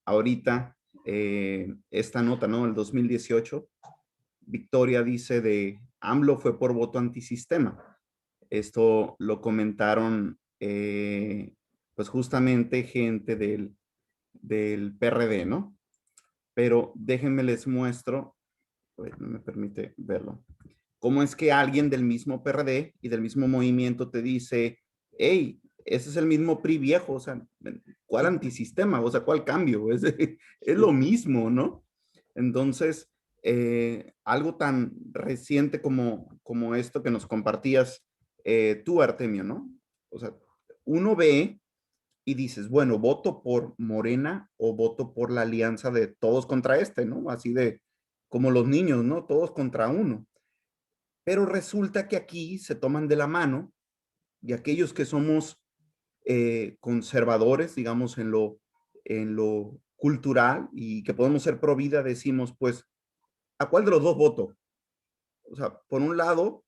ahorita, esta nota, ¿no? El 2018, Victoria dice de AMLO fue por voto antisistema. Esto lo comentaron, pues justamente gente del PRD, ¿no? Pero déjenme les muestro, pues no me permite verlo. ¿Cómo es que alguien del mismo PRD y del mismo movimiento te dice, hey, ese es el mismo PRI viejo? O sea, ¿cuál antisistema? O sea, ¿cuál cambio? Es lo mismo, ¿no? Entonces, algo tan reciente como esto que nos compartías tú, Artemio, ¿no? O sea, uno ve y dices, bueno, voto por Morena o voto por la alianza de todos contra este, ¿no? Así de como los niños, ¿no? Todos contra uno. Pero resulta que aquí se toman de la mano y aquellos que somos conservadores, digamos, en lo cultural y que podemos ser pro vida, decimos, pues, ¿a cuál de los dos voto? O sea, por un lado,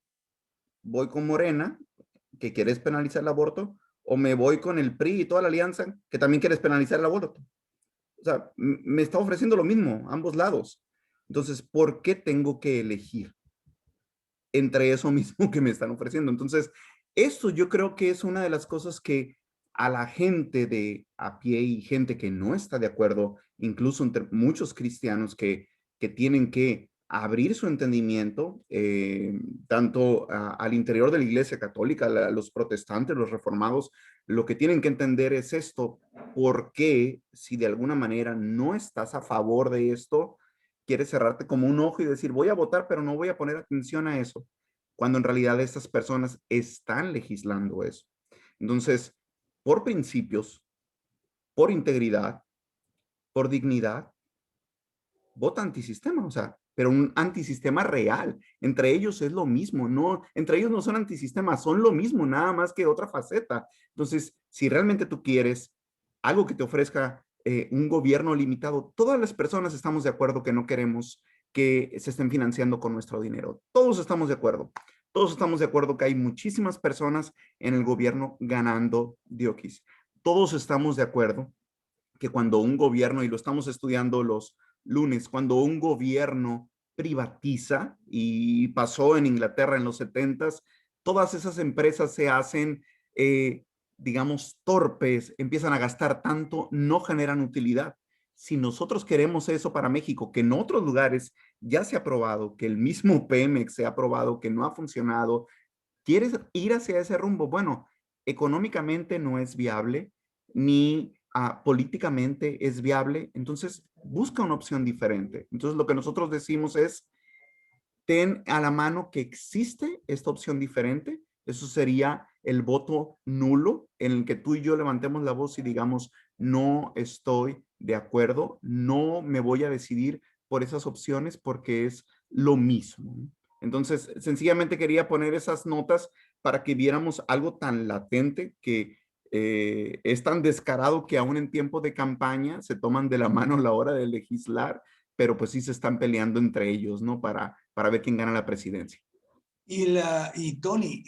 voy con Morena, que quieres penalizar el aborto, o me voy con el PRI y toda la alianza, que también quieres penalizar el aborto. O sea, me está ofreciendo lo mismo, ambos lados. Entonces, ¿por qué tengo que elegir entre eso mismo que me están ofreciendo? Entonces, esto yo creo que es una de las cosas que a la gente de a pie y gente que no está de acuerdo, incluso entre muchos cristianos que tienen que abrir su entendimiento, tanto al interior de la Iglesia Católica, los protestantes, los reformados, lo que tienen que entender es esto: ¿por qué, si de alguna manera no estás a favor de esto, quieres cerrarte como un ojo y decir, voy a votar, pero no voy a poner atención a eso, cuando en realidad estas personas están legislando eso? Entonces, por principios, por integridad, por dignidad, vota antisistema, o sea, pero un antisistema real. Entre ellos es lo mismo, no, entre ellos no son antisistemas, son lo mismo, nada más que otra faceta. Entonces, si realmente tú quieres algo que te ofrezca un gobierno limitado, todas las personas estamos de acuerdo que no queremos que se estén financiando con nuestro dinero. Todos estamos de acuerdo. Todos estamos de acuerdo que hay muchísimas personas en el gobierno ganando dioquis. Todos estamos de acuerdo que cuando un gobierno, y lo estamos estudiando los lunes, cuando un gobierno privatiza, y pasó en Inglaterra en los 70s, todas esas empresas se hacen, digamos, torpes, empiezan a gastar tanto, no generan utilidad. Si nosotros queremos eso para México, que en otros lugares ya se ha probado, que el mismo Pemex se ha probado que no ha funcionado, ¿quieres ir hacia ese rumbo? Bueno, económicamente no es viable, ni políticamente es viable, entonces busca una opción diferente. Entonces lo que nosotros decimos es, ten a la mano que existe esta opción diferente. Eso sería el voto nulo, en el que tú y yo levantemos la voz y digamos, no estoy de acuerdo, no me voy a decidir por esas opciones porque es lo mismo. Entonces, sencillamente quería poner esas notas para que viéramos algo tan latente, que es tan descarado, que aún en tiempo de campaña se toman de la mano a la hora de legislar, pero pues sí se están peleando entre ellos, ¿no? Para ver quién gana la presidencia. Y Tony,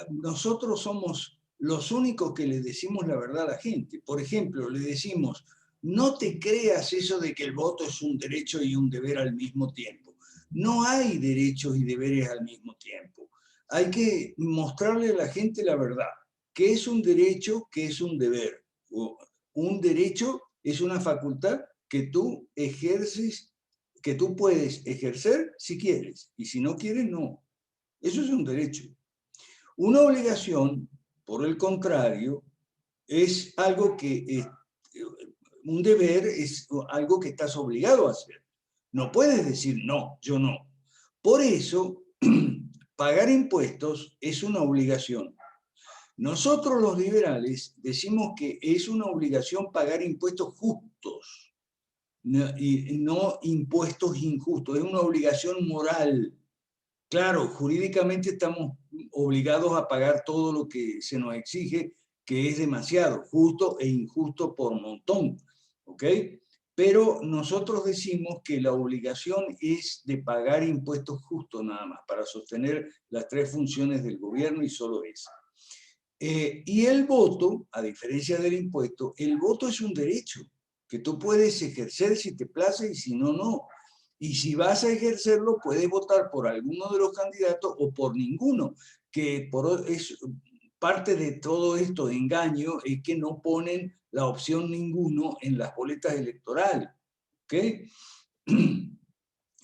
nosotros somos los únicos que le decimos la verdad a la gente. Por ejemplo, le decimos, no te creas eso de que el voto es un derecho y un deber al mismo tiempo. No hay derechos y deberes al mismo tiempo. Hay que mostrarle a la gente la verdad, que es un derecho, que es un deber. Un derecho es una facultad que tú ejerces, que tú puedes ejercer si quieres, y si no quieres, no. Eso es un derecho. Una obligación, por el contrario, es algo que, un deber es algo que estás obligado a hacer. No puedes decir, no, yo no. Por eso, pagar impuestos es una obligación. Nosotros los liberales decimos que es una obligación pagar impuestos justos. y no impuestos injustos, es una obligación moral. Claro, jurídicamente estamos obligados a pagar todo lo que se nos exige, que es demasiado, justo e injusto por montón, ¿ok? Pero nosotros decimos que la obligación es de pagar impuestos justos nada más, para sostener las tres funciones del gobierno y solo esa. Y el voto, a diferencia del impuesto, el voto es un derecho que tú puedes ejercer si te place y si no, no. Y si vas a ejercerlo, puedes votar por alguno de los candidatos o por ninguno, que es parte de todo esto de engaño, es que no ponen la opción ninguno en las boletas electorales. ¿Ok?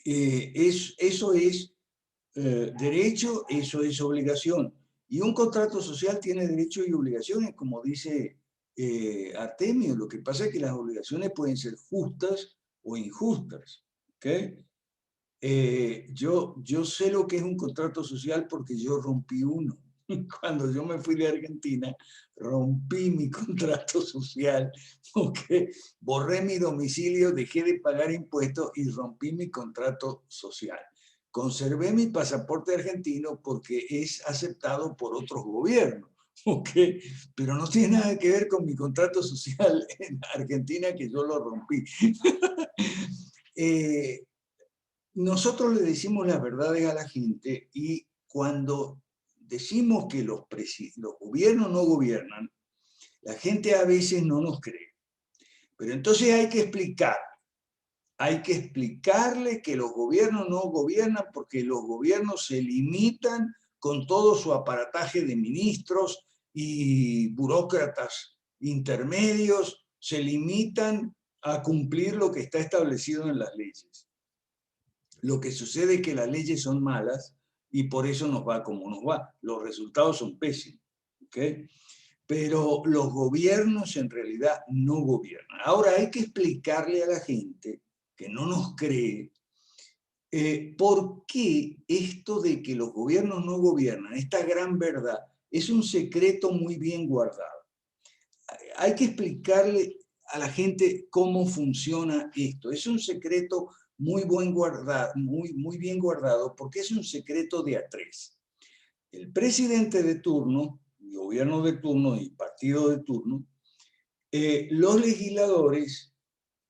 Eso es derecho, eso es obligación. Y un contrato social tiene derechos y obligaciones, como dice Artemio. Lo que pasa es que las obligaciones pueden ser justas o injustas. ¿Okay? Yo sé lo que es un contrato social porque yo rompí uno. Cuando yo me fui de Argentina, rompí mi contrato social, porque borré mi domicilio, dejé de pagar impuestos y rompí mi contrato social. Conservé mi pasaporte argentino porque es aceptado por otros gobiernos, ¿ok? Pero no tiene nada que ver con mi contrato social en Argentina, que yo lo rompí. Nosotros le decimos las verdades a la gente, y cuando decimos que los gobiernos no gobiernan, la gente a veces no nos cree. Pero entonces hay que explicarle que los gobiernos no gobiernan porque los gobiernos se limitan con todo su aparataje de ministros y burócratas intermedios, se limitan a cumplir lo que está establecido en las leyes. Lo que sucede es que las leyes son malas y por eso nos va como nos va. Los resultados son pésimos, ¿ok? Pero los gobiernos en realidad no gobiernan. Ahora hay que explicarle a la gente que no nos cree por qué esto de que los gobiernos no gobiernan, esta gran verdad, es un secreto muy bien guardado. Hay que explicarle a la gente cómo funciona esto. Es un secreto muy bien guardado, porque es un secreto de a tres. El presidente de turno, el gobierno de turno y partido de turno, los legisladores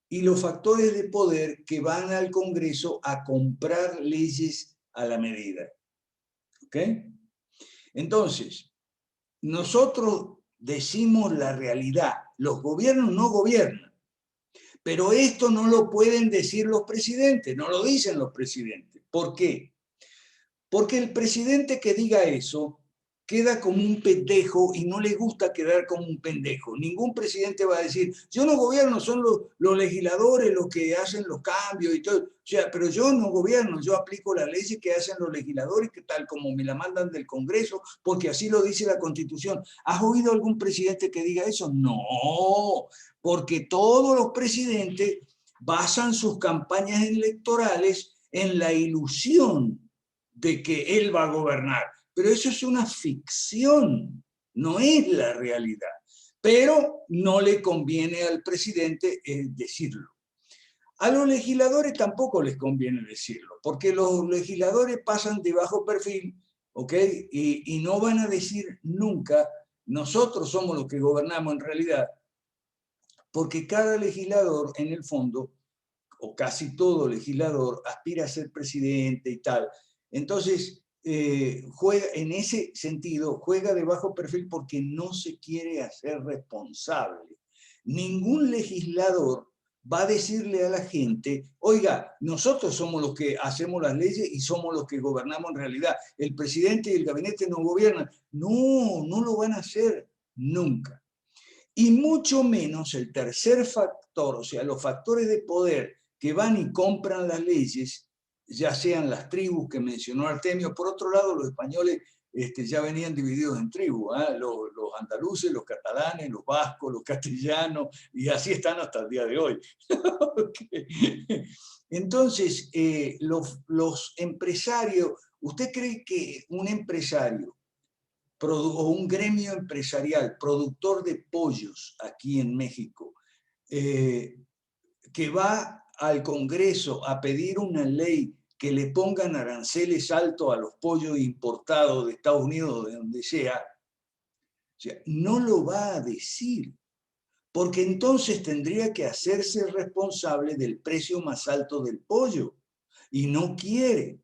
y los factores de poder que van al Congreso a comprar leyes a la medida. ¿Ok? Entonces, nosotros decimos la realidad. Los gobiernos no gobiernan. Pero esto no lo pueden decir los presidentes, no lo dicen los presidentes. ¿Por qué? Porque el presidente que diga eso queda como un pendejo y no le gusta quedar como un pendejo. Ningún presidente va a decir, yo no gobierno, son los legisladores los que hacen los cambios y todo. O sea, pero yo no gobierno, yo aplico las leyes que hacen los legisladores, que tal como me la mandan del Congreso, porque así lo dice la Constitución. ¿Has oído algún presidente que diga eso? No, porque todos los presidentes basan sus campañas electorales en la ilusión de que él va a gobernar. Pero eso es una ficción, no es la realidad. Pero no le conviene al presidente decirlo. A los legisladores tampoco les conviene decirlo, porque los legisladores pasan de bajo perfil, ¿ok? Y no van a decir nunca, nosotros somos los que gobernamos en realidad, porque cada legislador, en el fondo, o casi todo legislador, aspira a ser presidente y tal. Entonces, juega, en ese sentido, juega de bajo perfil porque no se quiere hacer responsable. Ningún legislador va a decirle a la gente, oiga, nosotros somos los que hacemos las leyes y somos los que gobernamos en realidad. El presidente y el gabinete no gobiernan. No, no lo van a hacer nunca. Y mucho menos el tercer factor, o sea, los factores de poder que van y compran las leyes, ya sean las tribus que mencionó Artemio. Por otro lado, los españoles ya venían divididos en tribus, ¿eh? Los andaluces, los catalanes, los vascos, los castellanos, y así están hasta el día de hoy. Okay. Entonces, los empresarios, ¿usted cree que un empresario o un gremio empresarial productor de pollos aquí en México que va al Congreso a pedir una ley que le pongan aranceles altos a los pollos importados de Estados Unidos o de donde sea, o sea, no lo va a decir, porque entonces tendría que hacerse responsable del precio más alto del pollo, y no quiere.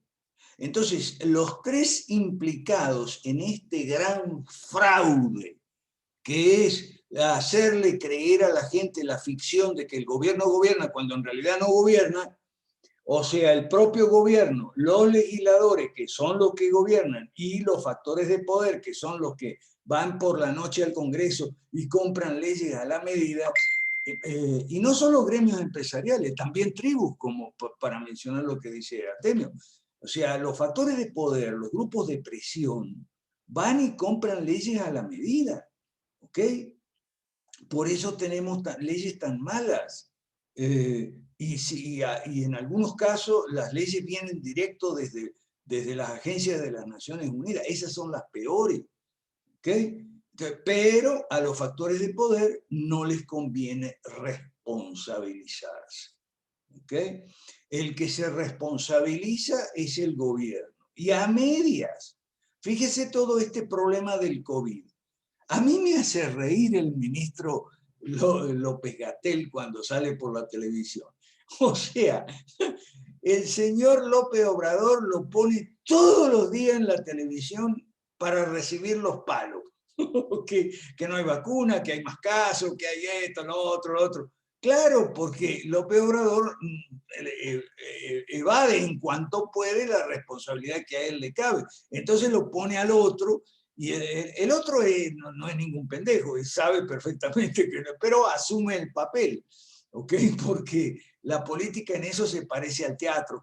Entonces, los tres implicados en este gran fraude, que es hacerle creer a la gente la ficción de que el gobierno gobierna cuando en realidad no gobierna, o sea, el propio gobierno, los legisladores, que son los que gobiernan, y los factores de poder, que son los que van por la noche al Congreso y compran leyes a la medida, y no solo gremios empresariales, también tribus, como para mencionar lo que dice Artemio. O sea, los factores de poder, los grupos de presión, van y compran leyes a la medida, ¿ok? Por eso tenemos leyes tan malas. Y en algunos casos las leyes vienen directo desde las agencias de las Naciones Unidas. Esas son las peores. ¿Okay? Pero a los factores de poder no les conviene responsabilizarse. ¿Okay? El que se responsabiliza es el gobierno. Y a medias. Fíjese todo este problema del COVID. A mí me hace reír el ministro López-Gatell cuando sale por la televisión. O sea, el señor López Obrador lo pone todos los días en la televisión para recibir los palos. que no hay vacuna, que hay más casos, que hay esto, lo otro. Claro, porque López Obrador evade en cuanto puede la responsabilidad que a él le cabe. Entonces lo pone al otro, y el otro no es ningún pendejo, él sabe perfectamente que no, pero asume el papel, ¿ok? Porque la política en eso se parece al teatro,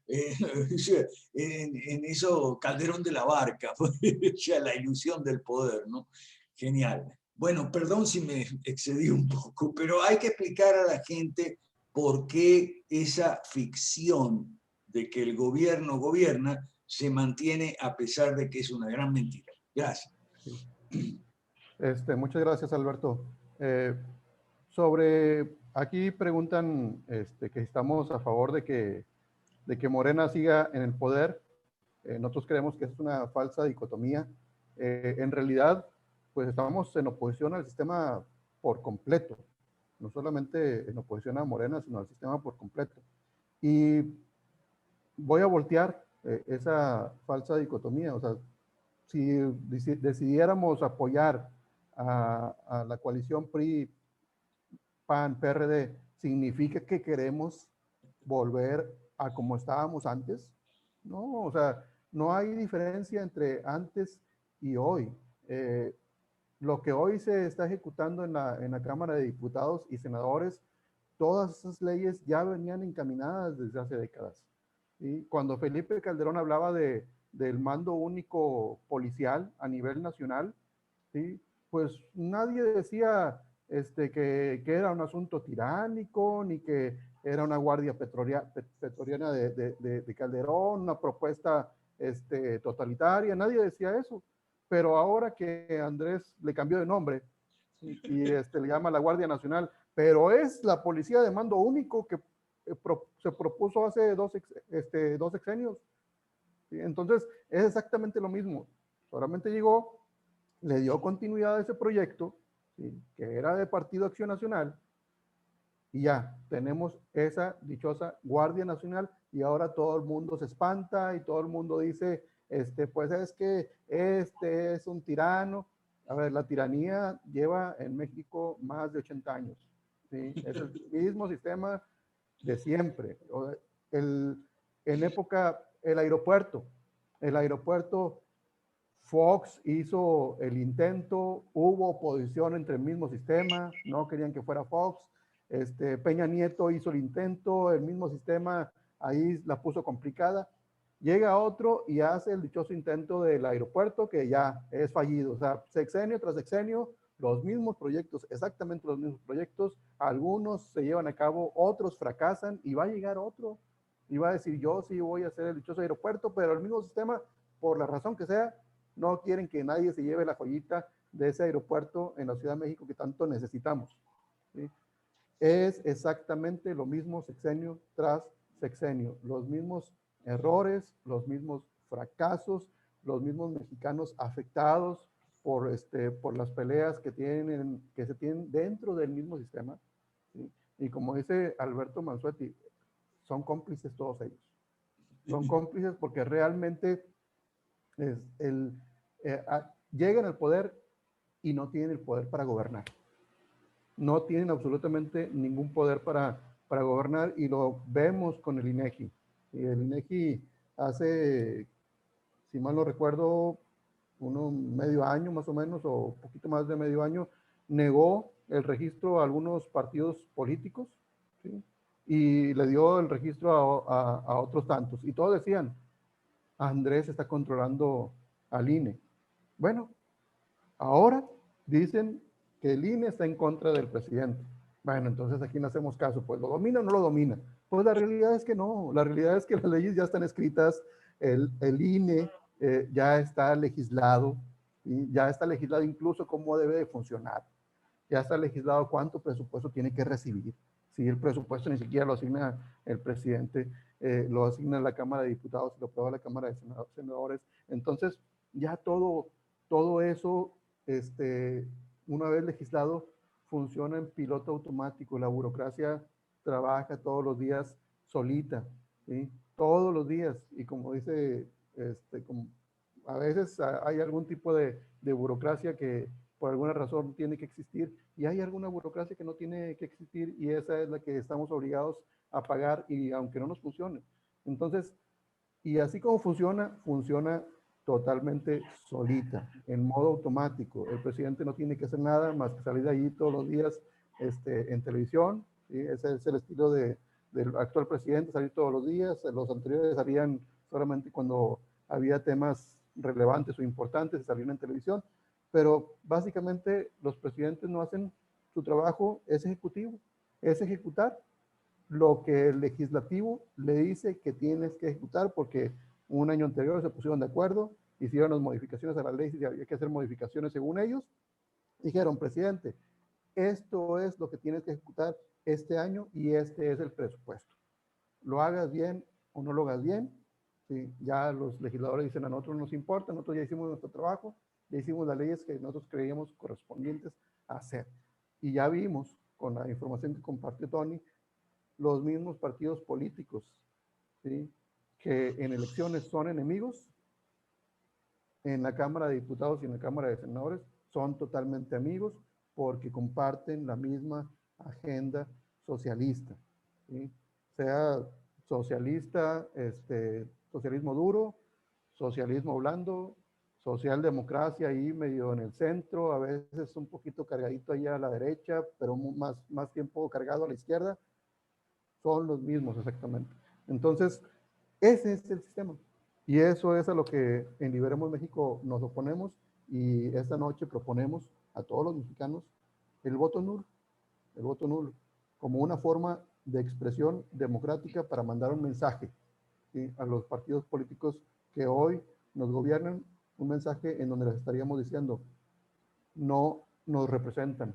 en eso Calderón de la Barca, o sea, la ilusión del poder, ¿no? Genial. Bueno, perdón si me excedí un poco, pero hay que explicar a la gente por qué esa ficción de que el gobierno gobierna se mantiene a pesar de que es una gran mentira. Gracias. Sí. Muchas gracias, Alberto. Aquí preguntan que estamos a favor de que Morena siga en el poder. Nosotros creemos que es una falsa dicotomía. En realidad, pues estamos en oposición al sistema por completo. No solamente en oposición a Morena, sino al sistema por completo. Y voy a voltear esa falsa dicotomía. O sea, si decidiéramos apoyar a la coalición PRI, PAN, PRD, ¿significa que queremos volver a como estábamos antes? No, o sea, no hay diferencia entre antes y hoy. Lo que hoy se está ejecutando en la Cámara de Diputados y Senadores, todas esas leyes ya venían encaminadas desde hace décadas. ¿Sí? Cuando Felipe Calderón hablaba del mando único policial a nivel nacional, ¿sí? Pues nadie decía que era un asunto tiránico, ni que era una guardia petroliana de Calderón, una propuesta totalitaria, nadie decía eso. Pero ahora que Andrés le cambió de nombre y le llama la Guardia Nacional, pero es la policía de mando único que se propuso hace dos sexenios. ¿Sí? Entonces, es exactamente lo mismo. Solamente llegó, le dio continuidad a ese proyecto, ¿sí? Que era de Partido Acción Nacional, y ya tenemos esa dichosa Guardia Nacional, y ahora todo el mundo se espanta y todo el mundo dice, pues es que este es un tirano. A ver, la tiranía lleva en México más de 80 años. ¿Sí? Es el mismo sistema de siempre. En época, el aeropuerto, Fox hizo el intento, hubo oposición entre el mismo sistema, no querían que fuera Fox. Peña Nieto hizo el intento, el mismo sistema ahí la puso complicada. Llega otro y hace el dichoso intento del aeropuerto, que ya es fallido. O sea, sexenio tras sexenio, los mismos proyectos, exactamente los mismos proyectos. Algunos se llevan a cabo, otros fracasan, y va a llegar otro y va a decir, yo sí voy a hacer el dichoso aeropuerto, pero el mismo sistema, por la razón que sea, no quieren que nadie se lleve la joyita de ese aeropuerto en la Ciudad de México que tanto necesitamos. ¿Sí? es exactamente lo mismo sexenio tras sexenio, los mismos errores, los mismos fracasos, los mismos mexicanos afectados por las peleas que se tienen dentro del mismo sistema, ¿sí? Y como dice Alberto Mansuetti, son cómplices todos ellos. Son cómplices porque realmente llegan al poder y no tienen el poder para gobernar. No tienen absolutamente ningún poder para gobernar, y lo vemos con el INEGI. Y el INEGI hace, si mal no recuerdo, medio año más o menos, o poquito más de medio año, negó el registro a algunos partidos políticos, ¿sí? Y le dio el registro a otros tantos. Y todos decían, Andrés está controlando al INE. Bueno, ahora dicen que el INE está en contra del presidente. Bueno, entonces aquí no hacemos caso, pues ¿lo domina o no lo domina? Pues la realidad es que no, la realidad es que las leyes ya están escritas, el INE ya está legislado, y ya está legislado incluso cómo debe de funcionar, ya está legislado cuánto presupuesto tiene que recibir. Si el presupuesto ni siquiera lo asigna el presidente, lo asigna la Cámara de Diputados y lo aprueba la Cámara de Senadores. Entonces, ya todo eso, una vez legislado, funciona en piloto automático. La burocracia trabaja todos los días solita, ¿sí? Todos los días. Y como dice, a veces hay algún tipo de burocracia que por alguna razón tiene que existir, y hay alguna burocracia que no tiene que existir, y esa es la que estamos obligados a pagar, y aunque no nos funcione. Entonces, y así como funciona totalmente solita, en modo automático. El presidente no tiene que hacer nada más que salir de allí todos los días en televisión, ¿sí? Ese es el estilo del actual presidente, salir todos los días. Los anteriores salían solamente cuando había temas relevantes o importantes, salían en televisión, pero básicamente los presidentes no hacen su trabajo, es ejecutivo, es ejecutar lo que el legislativo le dice que tienes que ejecutar, porque un año anterior se pusieron de acuerdo, hicieron las modificaciones a la ley, si había que hacer modificaciones según ellos, dijeron, presidente, esto es lo que tienes que ejecutar este año y este es el presupuesto. Lo hagas bien o no lo hagas bien, ¿sí? Ya los legisladores dicen, a nosotros no nos importa, nosotros ya hicimos nuestro trabajo, ya hicimos las leyes que nosotros creíamos correspondientes a hacer. Y ya vimos, con la información que compartió Tony, los mismos partidos políticos, ¿sí? Que en elecciones son enemigos, en la Cámara de Diputados y en la Cámara de Senadores son totalmente amigos, porque comparten la misma agenda socialista, ¿sí? Sea socialista, socialismo duro, socialismo blando, socialdemocracia ahí medio en el centro, a veces un poquito cargadito allá a la derecha, pero más tiempo cargado a la izquierda. Son los mismos exactamente. Entonces, ese es el sistema. Y eso es a lo que en Liberemos México nos oponemos, y esta noche proponemos a todos los mexicanos el voto nulo, como una forma de expresión democrática para mandar un mensaje, ¿sí? A los partidos políticos que hoy nos gobiernan, un mensaje en donde les estaríamos diciendo, no nos representan,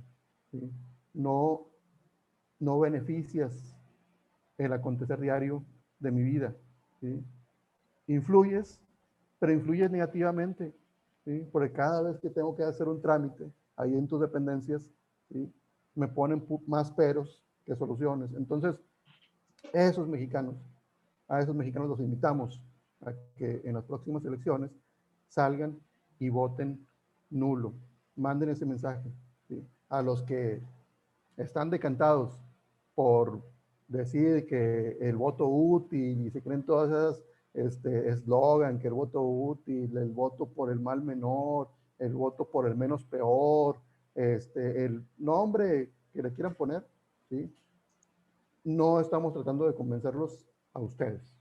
¿sí? No beneficias el acontecer diario de mi vida, ¿sí? Influyes, pero influyes negativamente, ¿sí? Porque cada vez que tengo que hacer un trámite ahí en tus dependencias, ¿sí? Me ponen más peros que soluciones. Entonces, a esos mexicanos los invitamos a que en las próximas elecciones salgan y voten nulo. Manden ese mensaje, ¿sí? A los que están decantados por decir que el voto útil, y se creen todas esas eslogan, que el voto útil, el voto por el mal menor, el voto por el menos peor, el nombre que le quieran poner, ¿sí? No estamos tratando de convencerlos a ustedes,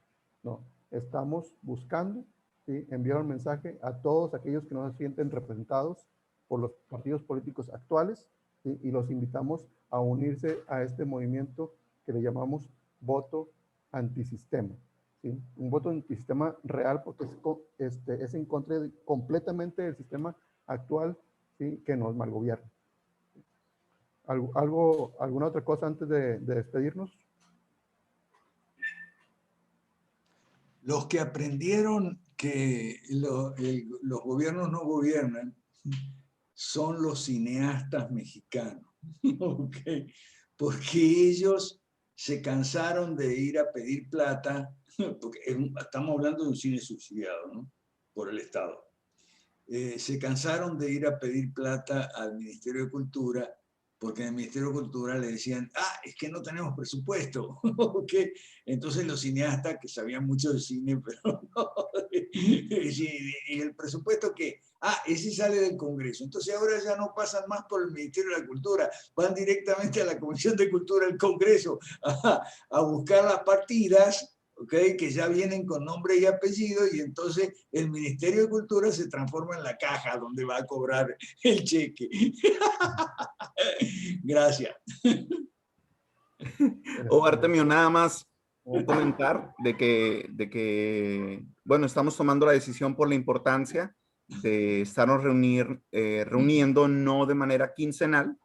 no, estamos buscando, ¿sí?, enviar un mensaje a todos aquellos que no se sienten representados por los partidos políticos actuales, ¿sí? Y los invitamos a unirse a este movimiento que le llamamos voto antisistema, ¿sí? Un voto antisistema real, porque es en contra completamente del sistema actual, ¿sí?, que nos malgobierna. ¿Alguna otra cosa antes de despedirnos? Los que aprendieron que los gobiernos no gobiernan son los cineastas mexicanos, ¿okay? Porque ellos se cansaron de ir a pedir plata, porque estamos hablando de un cine subsidiado, ¿no?, por el Estado. Se cansaron de ir a pedir plata al Ministerio de Cultura, porque en el Ministerio de Cultura le decían, es que no tenemos presupuesto. ¿Okay? Entonces los cineastas, que sabían mucho de cine, pero no, y el presupuesto que, ese sale del Congreso. Entonces ahora ya no pasan más por el Ministerio de la Cultura, van directamente a la Comisión de Cultura del Congreso a buscar las partidas, ¿okay?, que ya vienen con nombre y apellido, y entonces el Ministerio de Cultura se transforma en la caja donde va a cobrar el cheque. Gracias. Artemio, nada más un comentar de que, bueno, estamos tomando la decisión por la importancia de estarnos reuniendo no de manera quincenal,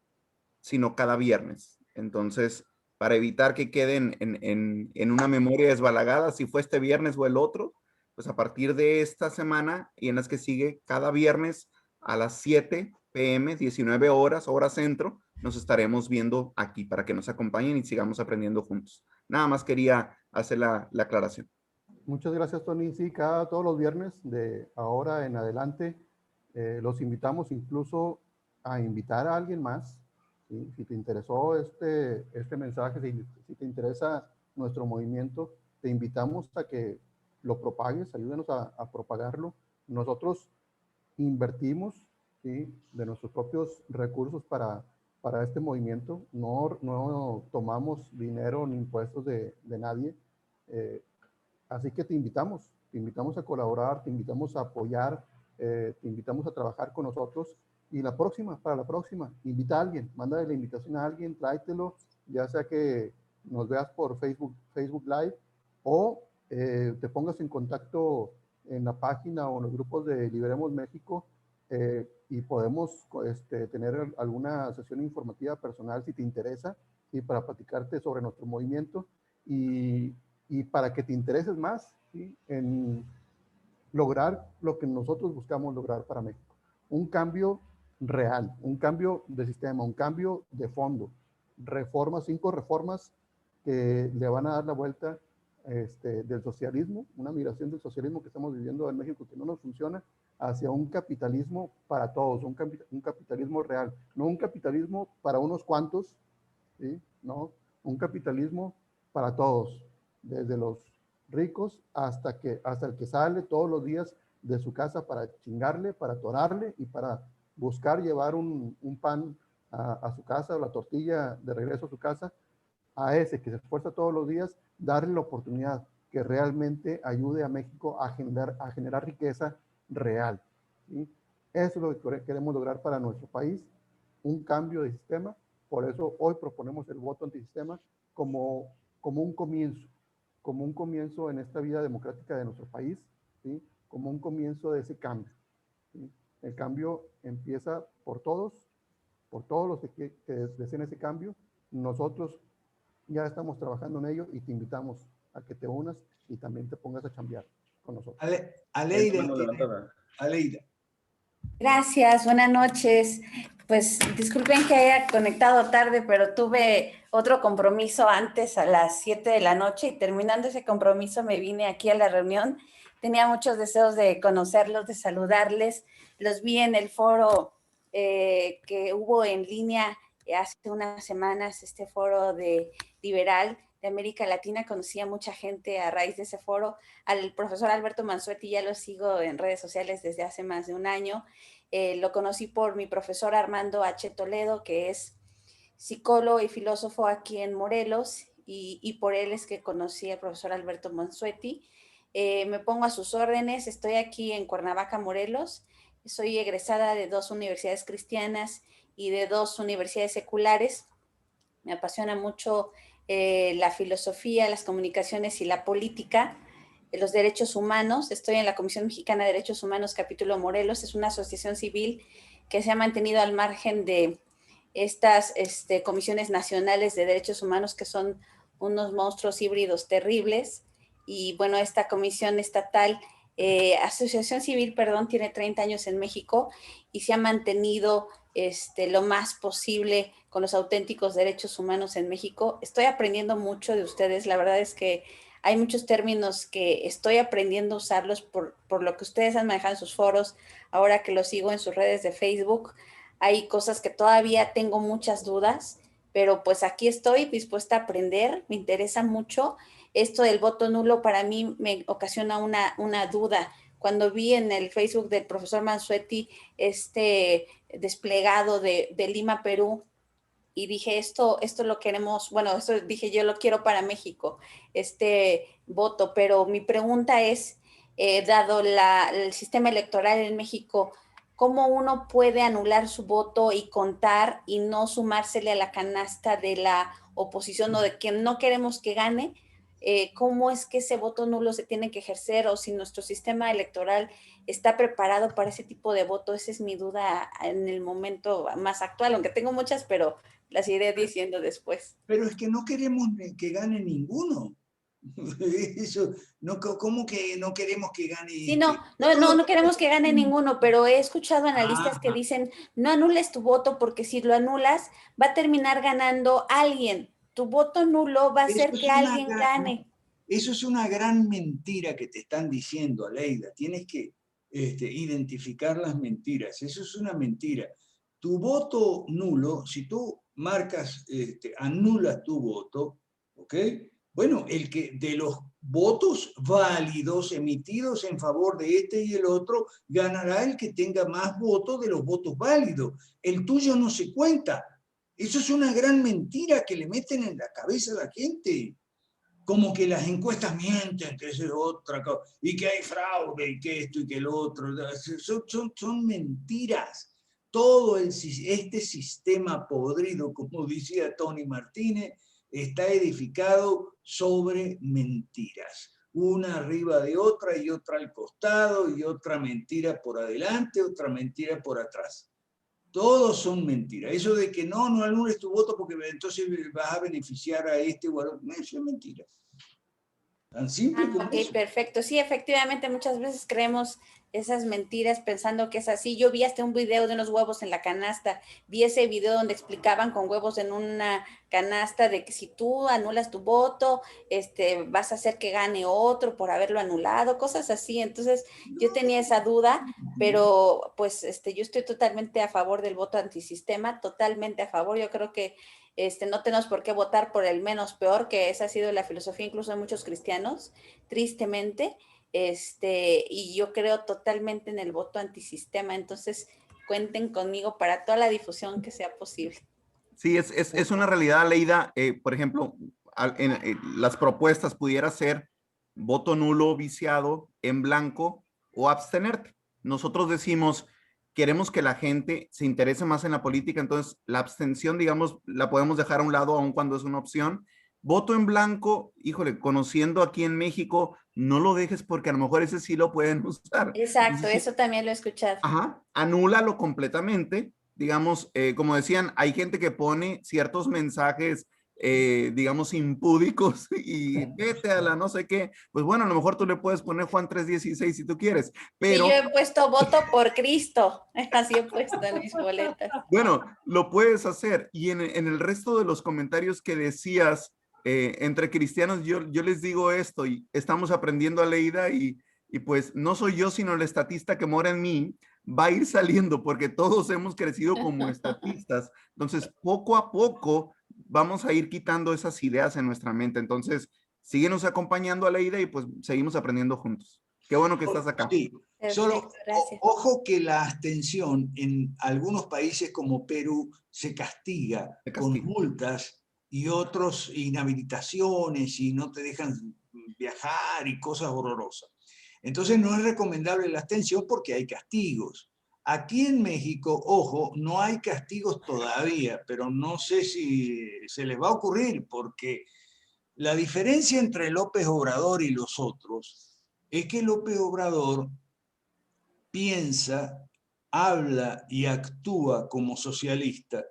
sino cada viernes. Entonces, para evitar que queden en una memoria desbalagada, si fue este viernes o el otro, pues a partir de esta semana y en las que sigue, cada viernes a las 7 p.m., 19 horas, hora centro, nos estaremos viendo aquí para que nos acompañen y sigamos aprendiendo juntos. Nada más quería hacer la aclaración. Muchas gracias, Tony. Sí, todos los viernes de ahora en adelante los invitamos incluso a invitar a alguien más. ¿Sí? Si te interesó este mensaje, si te interesa nuestro movimiento, te invitamos a que lo propagues, ayúdenos a propagarlo. Nosotros invertimos, ¿sí?, de nuestros propios recursos para este movimiento. No tomamos dinero ni impuestos de nadie. Así que te invitamos a colaborar, te invitamos a apoyar, te invitamos a trabajar con nosotros. Y para la próxima, invita a alguien, mándale la invitación a alguien, tráetelo, ya sea que nos veas por Facebook Live o te pongas en contacto en la página o en los grupos de Liberemos México y podemos tener alguna sesión informativa personal si te interesa, y para platicarte sobre nuestro movimiento y para que te intereses más, ¿sí?, en lograr lo que nosotros buscamos lograr para México. Un cambio real, un cambio de sistema, un cambio de fondo. 5 reformas que le van a dar la vuelta del socialismo, una migración del socialismo que estamos viviendo en México que no nos funciona, hacia un capitalismo para todos, un capitalismo real, no un capitalismo para unos cuantos, ¿sí?, no, un capitalismo para todos, desde los ricos hasta el que sale todos los días de su casa para chingarle, para atorarle y para buscar llevar un pan a su casa, o la tortilla de regreso a su casa. A ese que se esfuerza todos los días, darle la oportunidad que realmente ayude a México a generar riqueza real, ¿sí? Eso es lo que queremos lograr para nuestro país, un cambio de sistema. Por eso hoy proponemos el voto antisistema como un comienzo en esta vida democrática de nuestro país, ¿sí?, como un comienzo de ese cambio, ¿sí? El cambio empieza por todos los que deseen ese cambio. Nosotros ya estamos trabajando en ello y te invitamos a que te unas y también te pongas a chambear con nosotros. Aleida. Gracias, buenas noches. Pues disculpen que haya conectado tarde, pero tuve otro compromiso antes a las 7 de la noche y terminando ese compromiso me vine aquí a la reunión. Tenía muchos deseos de conocerlos, de saludarles. Los vi en el foro que hubo en línea hace unas semanas, este foro de liberal de América Latina. Conocí a mucha gente a raíz de ese foro. Al profesor Alberto Mansuetti ya lo sigo en redes sociales desde hace más de un año. Lo conocí por mi profesor Armando H. Toledo, que es psicólogo y filósofo aquí en Morelos, y por él es que conocí al profesor Alberto Mansuetti. Me pongo a sus órdenes, estoy aquí en Cuernavaca, Morelos. Soy egresada de 2 universidades cristianas y de 2 universidades seculares. Me apasiona mucho la filosofía, las comunicaciones y la política, los derechos humanos. Estoy en la Comisión Mexicana de Derechos Humanos, capítulo Morelos. Es una asociación civil que se ha mantenido al margen de estas comisiones nacionales de derechos humanos que son unos monstruos híbridos terribles. Y bueno, esta comisión estatal, asociación civil, perdón, tiene 30 años en México y se ha mantenido lo más posible con los auténticos derechos humanos en México. Estoy aprendiendo mucho de ustedes, la verdad es que hay muchos términos que estoy aprendiendo a usarlos por lo que ustedes han manejado en sus foros, ahora que los sigo en sus redes de Facebook. Hay cosas que todavía tengo muchas dudas, pero pues aquí estoy dispuesta a aprender, me interesa mucho. Esto del voto nulo para mí me ocasiona una duda. Cuando vi en el Facebook del profesor Mansuetti desplegado de Lima, Perú, y dije, esto lo queremos, bueno, esto dije, yo lo quiero para México, este voto, pero mi pregunta es, dado el sistema electoral en México, ¿cómo uno puede anular su voto y contar y no sumársele a la canasta de la oposición o de quien no queremos que gane? ¿Cómo es que ese voto nulo se tiene que ejercer o si nuestro sistema electoral está preparado para ese tipo de voto? Esa es mi duda en el momento más actual, aunque tengo muchas, pero las iré diciendo después. Pero es que no queremos que gane ninguno. Eso, no, ¿cómo que no queremos que gane? Sí, no queremos que gane ninguno, pero he escuchado analistas que dicen, no anules tu voto porque si lo anulas va a terminar ganando alguien. Tu voto nulo va a hacer que alguien gane. Eso es una gran mentira que te están diciendo, Aleida. Tienes que identificar las mentiras. Eso es una mentira. Tu voto nulo, si tú marcas, anulas tu voto, ¿ok? Bueno, el que de los votos válidos emitidos en favor de este y el otro, ganará el que tenga más votos de los votos válidos. El tuyo no se cuenta. Eso es una gran mentira que le meten en la cabeza a la gente. Como que las encuestas mienten, que eso es otra cosa, y que hay fraude, y que esto y que el otro. Son mentiras. Todo este sistema podrido, como decía Tony Martínez, está edificado sobre mentiras. Una arriba de otra y otra al costado y otra mentira por adelante, otra mentira por atrás. Todos son mentiras. Eso de que no anules tu voto porque entonces vas a beneficiar a este o a otro, eso es mentira. Tan simple como ok, eso. perfecto. Sí, efectivamente, muchas veces creemos esas mentiras pensando que es así. Yo vi hasta un video de unos huevos en la canasta. Vi ese video donde explicaban con huevos en una canasta de que si tú anulas tu voto, vas a hacer que gane otro por haberlo anulado, cosas así. Entonces, yo tenía esa duda, pero pues yo estoy totalmente a favor del voto antisistema, totalmente a favor. Yo creo que no tenemos por qué votar por el menos peor, que esa ha sido la filosofía incluso de muchos cristianos, tristemente, y yo creo totalmente en el voto antisistema, entonces cuenten conmigo para toda la difusión que sea posible. Sí, es una realidad, Leida. Por ejemplo, las propuestas pudiera ser voto nulo, viciado, en blanco o abstenerte. Nosotros decimos, queremos que la gente se interese más en la política, entonces la abstención, digamos, la podemos dejar a un lado aun cuando es una opción. Voto en blanco, híjole, conociendo aquí en México, no lo dejes porque a lo mejor ese sí lo pueden usar. Exacto, Entonces, eso también lo he escuchado. ajá, anúlalo completamente. Digamos, como decían, hay gente que pone ciertos mensajes, digamos, impúdicos y vete a la no sé qué. Pues bueno, a lo mejor tú le puedes poner Juan 3:16 si tú quieres, pero... Sí, yo he puesto voto por Cristo, así he puesto en mis boletas. Bueno, lo puedes hacer. Y en el resto de los comentarios que decías, entre cristianos, yo les digo esto, y estamos aprendiendo a Leida, y pues no soy yo, sino el estatista que mora en mí, va a ir saliendo, porque todos hemos crecido como estatistas. Entonces, poco a poco vamos a ir quitando esas ideas en nuestra mente. Entonces, síguenos acompañando a Leida y pues seguimos aprendiendo juntos. Qué bueno que estás acá. Sí, Perfecto, solo gracias. ojo que la abstención en algunos países como Perú se castiga con multas y otros inhabilitaciones y no te dejan viajar y cosas horrorosas. Entonces no es recomendable la abstención porque hay castigos. Aquí en México, ojo, no hay castigos todavía, pero no sé si se les va a ocurrir porque la diferencia entre López Obrador y los otros es que López Obrador piensa, habla y actúa como socialista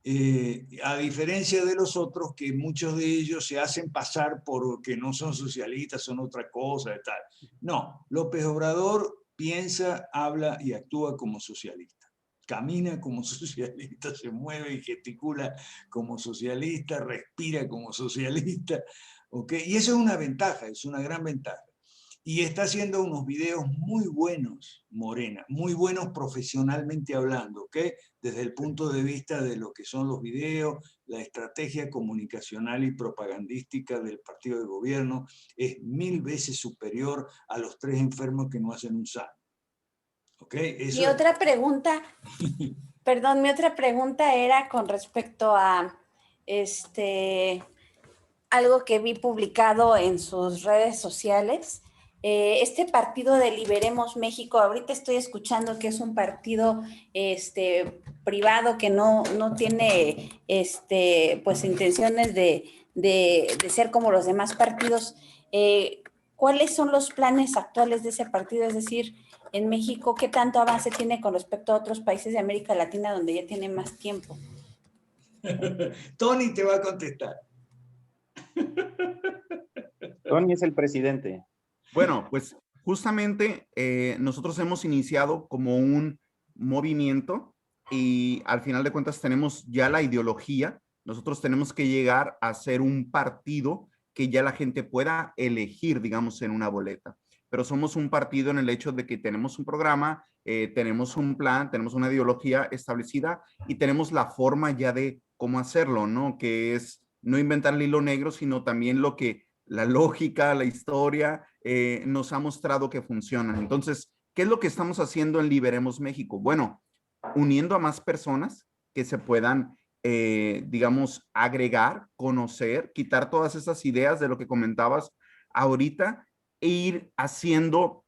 A diferencia de los otros, que muchos de ellos se hacen pasar por que no son socialistas, son otra cosa y tal. No, López Obrador piensa, habla y actúa como socialista. Camina como socialista, se mueve y gesticula como socialista, respira como socialista. ¿Okay? Y eso es una ventaja, es una gran ventaja. Y está haciendo unos videos muy buenos, Morena, muy buenos profesionalmente hablando, ¿ok? Desde el punto de vista de lo que son los videos, la estrategia comunicacional y propagandística del partido de gobierno es 1000 veces superior a los 3 enfermos que no hacen un sano. ¿Ok? Eso Mi otra pregunta, perdón, mi otra pregunta era con respecto a algo que vi publicado en sus redes sociales. Este partido de Liberemos México, ahorita estoy escuchando que es un partido privado que no tiene pues intenciones de ser como los demás partidos. ¿Cuáles son los planes actuales de ese partido? Es decir, en México, ¿qué tanto avance tiene con respecto a otros países de América Latina donde ya tiene más tiempo? Tony te va a contestar. Tony es el presidente. Bueno, pues justamente nosotros hemos iniciado como un movimiento y al final de cuentas tenemos ya la ideología. Nosotros tenemos que llegar a ser un partido que ya la gente pueda elegir, digamos, en una boleta. Pero somos un partido en el hecho de que tenemos un programa, tenemos un plan, tenemos una ideología establecida y tenemos la forma ya de cómo hacerlo, ¿no? Que es no inventar el hilo negro, sino también lo que la lógica, la historia, nos ha mostrado que funcionan. Entonces, ¿qué es lo que estamos haciendo en Liberemos México? Bueno, uniendo a más personas que se puedan, digamos, agregar, conocer, quitar todas esas ideas de lo que comentabas ahorita e ir haciendo,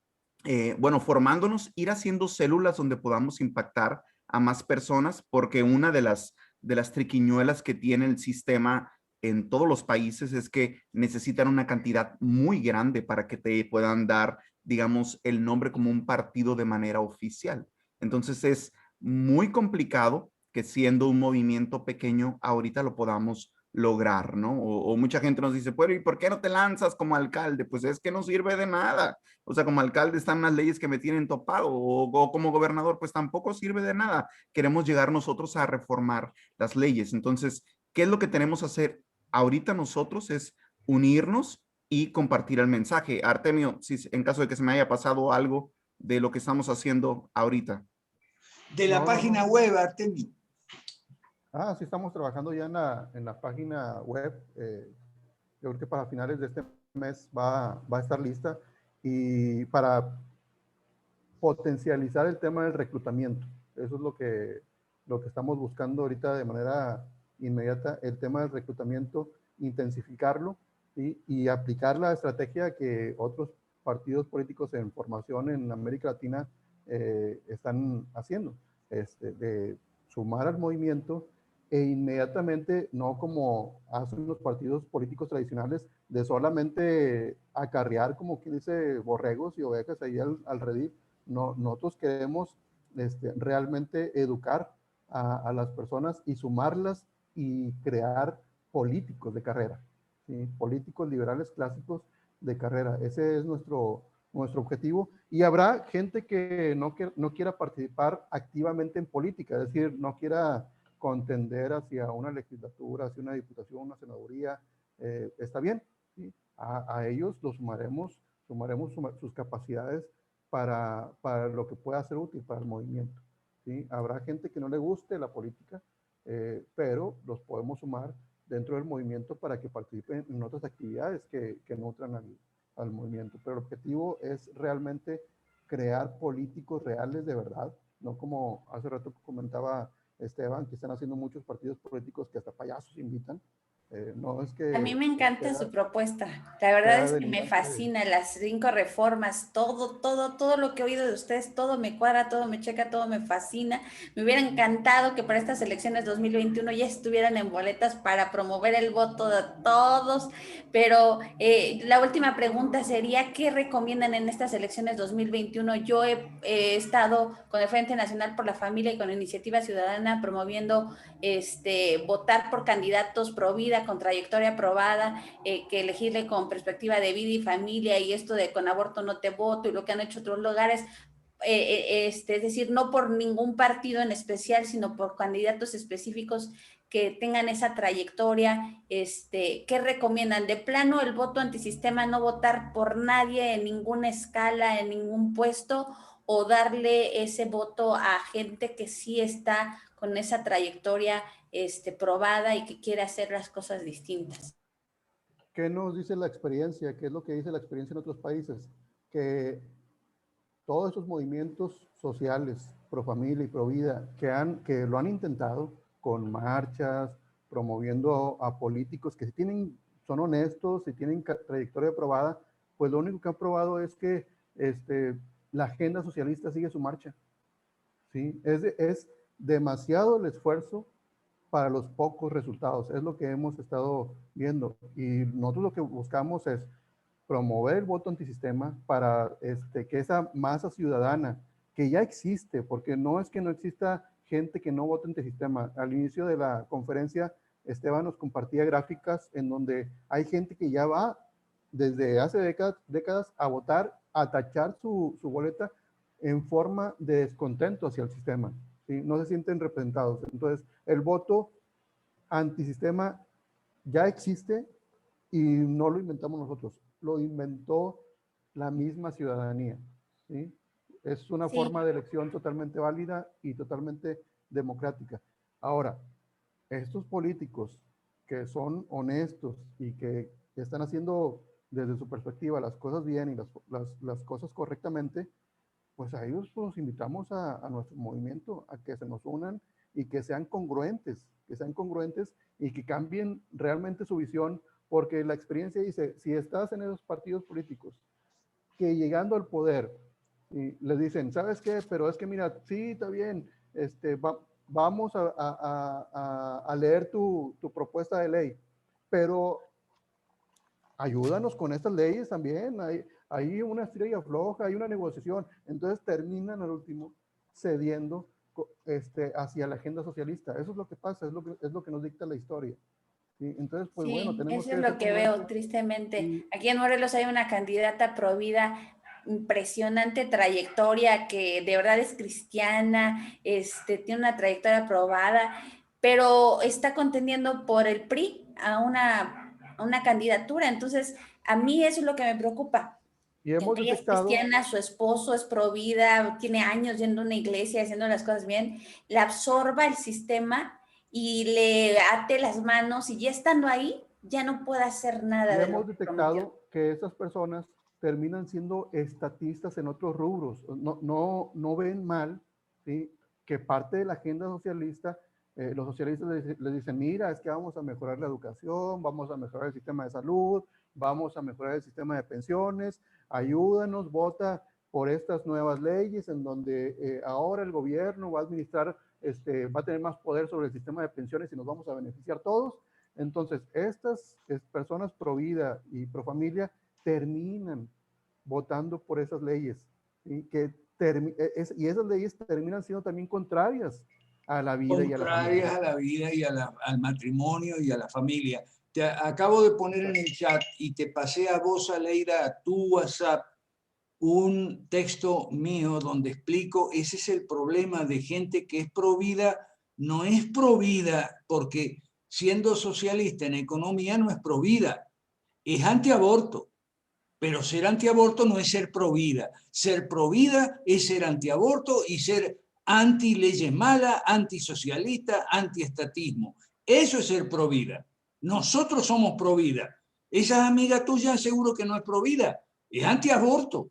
bueno, formándonos, ir haciendo células donde podamos impactar a más personas, porque una de las triquiñuelas que tiene el sistema en todos los países es que necesitan una cantidad muy grande para que te puedan dar, digamos, el nombre como un partido de manera oficial. Entonces es muy complicado que siendo un movimiento pequeño ahorita lo podamos lograr, ¿no? O mucha gente nos dice, pero ¿y por qué no te lanzas como alcalde? Pues es que no sirve de nada. O sea, como alcalde están las leyes que me tienen topado o como gobernador, pues tampoco sirve de nada. Queremos llegar nosotros a reformar las leyes. Entonces, ¿qué es lo que tenemos que hacer ahorita nosotros? Es unirnos y compartir el mensaje. Artemio, si en caso de que se me haya pasado algo de lo que estamos haciendo ahorita. De la página web, Artemio. Sí, estamos trabajando ya en la página web. Yo creo que para finales de este mes va a estar lista. Y para potencializar el tema del reclutamiento. Eso es lo que estamos buscando ahorita de manera inmediata, el tema del reclutamiento, intensificarlo y aplicar la estrategia que otros partidos políticos en formación en América Latina están haciendo, de sumar al movimiento e inmediatamente, no como hacen los partidos políticos tradicionales, de solamente acarrear, como quien dice, borregos y ovejas ahí al redil. No, nosotros queremos realmente educar a las personas y sumarlas y crear políticos de carrera, ¿sí? Políticos liberales clásicos de carrera. Ese es nuestro objetivo. Y habrá gente que no quiera participar activamente en política, es decir, no quiera contender hacia una legislatura, hacia una diputación, una senaduría. Está bien, ¿sí? A ellos los sumaremos sus capacidades para lo que pueda ser útil para el movimiento, ¿sí? Habrá gente que no le guste la política, pero los podemos sumar dentro del movimiento para que participen en otras actividades que nutran al movimiento. Pero el objetivo es realmente crear políticos reales de verdad, no como hace rato comentaba Esteban, que están haciendo muchos partidos políticos que hasta payasos invitan, No es que... A mí me encanta su propuesta. La verdad es que me delirante. fascina las 5 reformas, todo lo que he oído de ustedes, todo me cuadra, todo me checa, todo me fascina. Me hubiera encantado que para estas elecciones 2021 ya estuvieran en boletas para promover el voto de todos, pero la última pregunta sería, ¿qué recomiendan en estas elecciones 2021? Yo he estado con el Frente Nacional por la Familia y con Iniciativa Ciudadana promoviendo votar por candidatos pro vida, con trayectoria aprobada, que elegirle con perspectiva de vida y familia, y esto de con aborto no te voto y lo que han hecho otros lugares, es decir, no por ningún partido en especial, sino por candidatos específicos que tengan esa trayectoria. ¿Qué recomiendan? De plano, el voto antisistema, no votar por nadie en ninguna escala, en ningún puesto, o darle ese voto a gente que sí está con esa trayectoria probada y que quiere hacer las cosas distintas. ¿Qué nos dice la experiencia? ¿Qué es lo que dice la experiencia en otros países? Que todos esos movimientos sociales, pro familia y pro vida, que lo han intentado con marchas, promoviendo a políticos que son honestos y tienen trayectoria aprobada, pues lo único que han probado es que la agenda socialista sigue su marcha. ¿Sí? Es demasiado el esfuerzo para los pocos resultados. Es lo que hemos estado viendo. Y nosotros lo que buscamos es promover el voto antisistema para que esa masa ciudadana que ya existe, porque no es que no exista gente que no vote antisistema. Al inicio de la conferencia, Esteban nos compartía gráficas en donde hay gente que ya va desde hace décadas a votar, a tachar su boleta en forma de descontento hacia el sistema. ¿Sí? No se sienten representados. Entonces, el voto antisistema ya existe y no lo inventamos nosotros, lo inventó la misma ciudadanía. ¿Sí? Es una forma de elección totalmente válida y totalmente democrática. Ahora, estos políticos que son honestos y que están haciendo desde su perspectiva las cosas bien y las cosas correctamente, pues a ellos los invitamos a nuestro movimiento, a que se nos unan y que sean congruentes y que cambien realmente su visión, porque la experiencia dice, si estás en esos partidos políticos que llegando al poder y les dicen, ¿sabes qué? Pero es que mira, sí, está bien, vamos a leer tu propuesta de ley, pero ayúdanos con estas leyes también, hay una estrella floja, hay una negociación, entonces terminan al último cediendo hacia la agenda socialista. Eso es lo que pasa, es lo que nos dicta la historia. ¿Sí? Entonces, pues bueno, tenemos eso es lo que veo tristemente. Y, aquí en Morelos hay una candidata pro vida, impresionante trayectoria, que de verdad es cristiana, tiene una trayectoria aprobada, pero está contendiendo por el PRI a una candidatura. Entonces, a mí eso es lo que me preocupa. y hemos Ella es detectado... cristiana, su esposo es pro vida, tiene años yendo a una iglesia, haciendo las cosas bien, la absorba el sistema y le ate las manos, y ya estando ahí, ya no puede hacer nada. Y de hemos lo que prometió. detectado que esas personas terminan siendo estatistas en otros rubros. No ven mal, ¿sí? Que parte de la agenda socialista, los socialistas les dicen, mira, es que vamos a mejorar la educación, vamos a mejorar el sistema de salud, vamos a mejorar el sistema de pensiones, ayúdanos, vota por estas nuevas leyes en donde ahora el gobierno va a administrar, va a tener más poder sobre el sistema de pensiones y nos vamos a beneficiar todos. Entonces, estas personas pro vida y pro familia terminan votando por esas leyes, ¿sí? Y esas leyes terminan siendo también contrarias a la vida y a la familia. Contrarias a la vida y al matrimonio y a la familia. Te acabo de poner en el chat y te pasé a vos, Aleida, a tu WhatsApp, un texto mío donde explico, ese es el problema de gente que es pro vida, no es pro vida porque siendo socialista en economía no es pro vida, es antiaborto. Pero ser antiaborto no es ser pro vida. Ser pro vida es ser antiaborto y ser anti leyes malas, antisocialista, antiestatismo. Eso es ser pro vida. Nosotros somos pro vida. Esa amiga tuya seguro que no es pro vida, es antiaborto.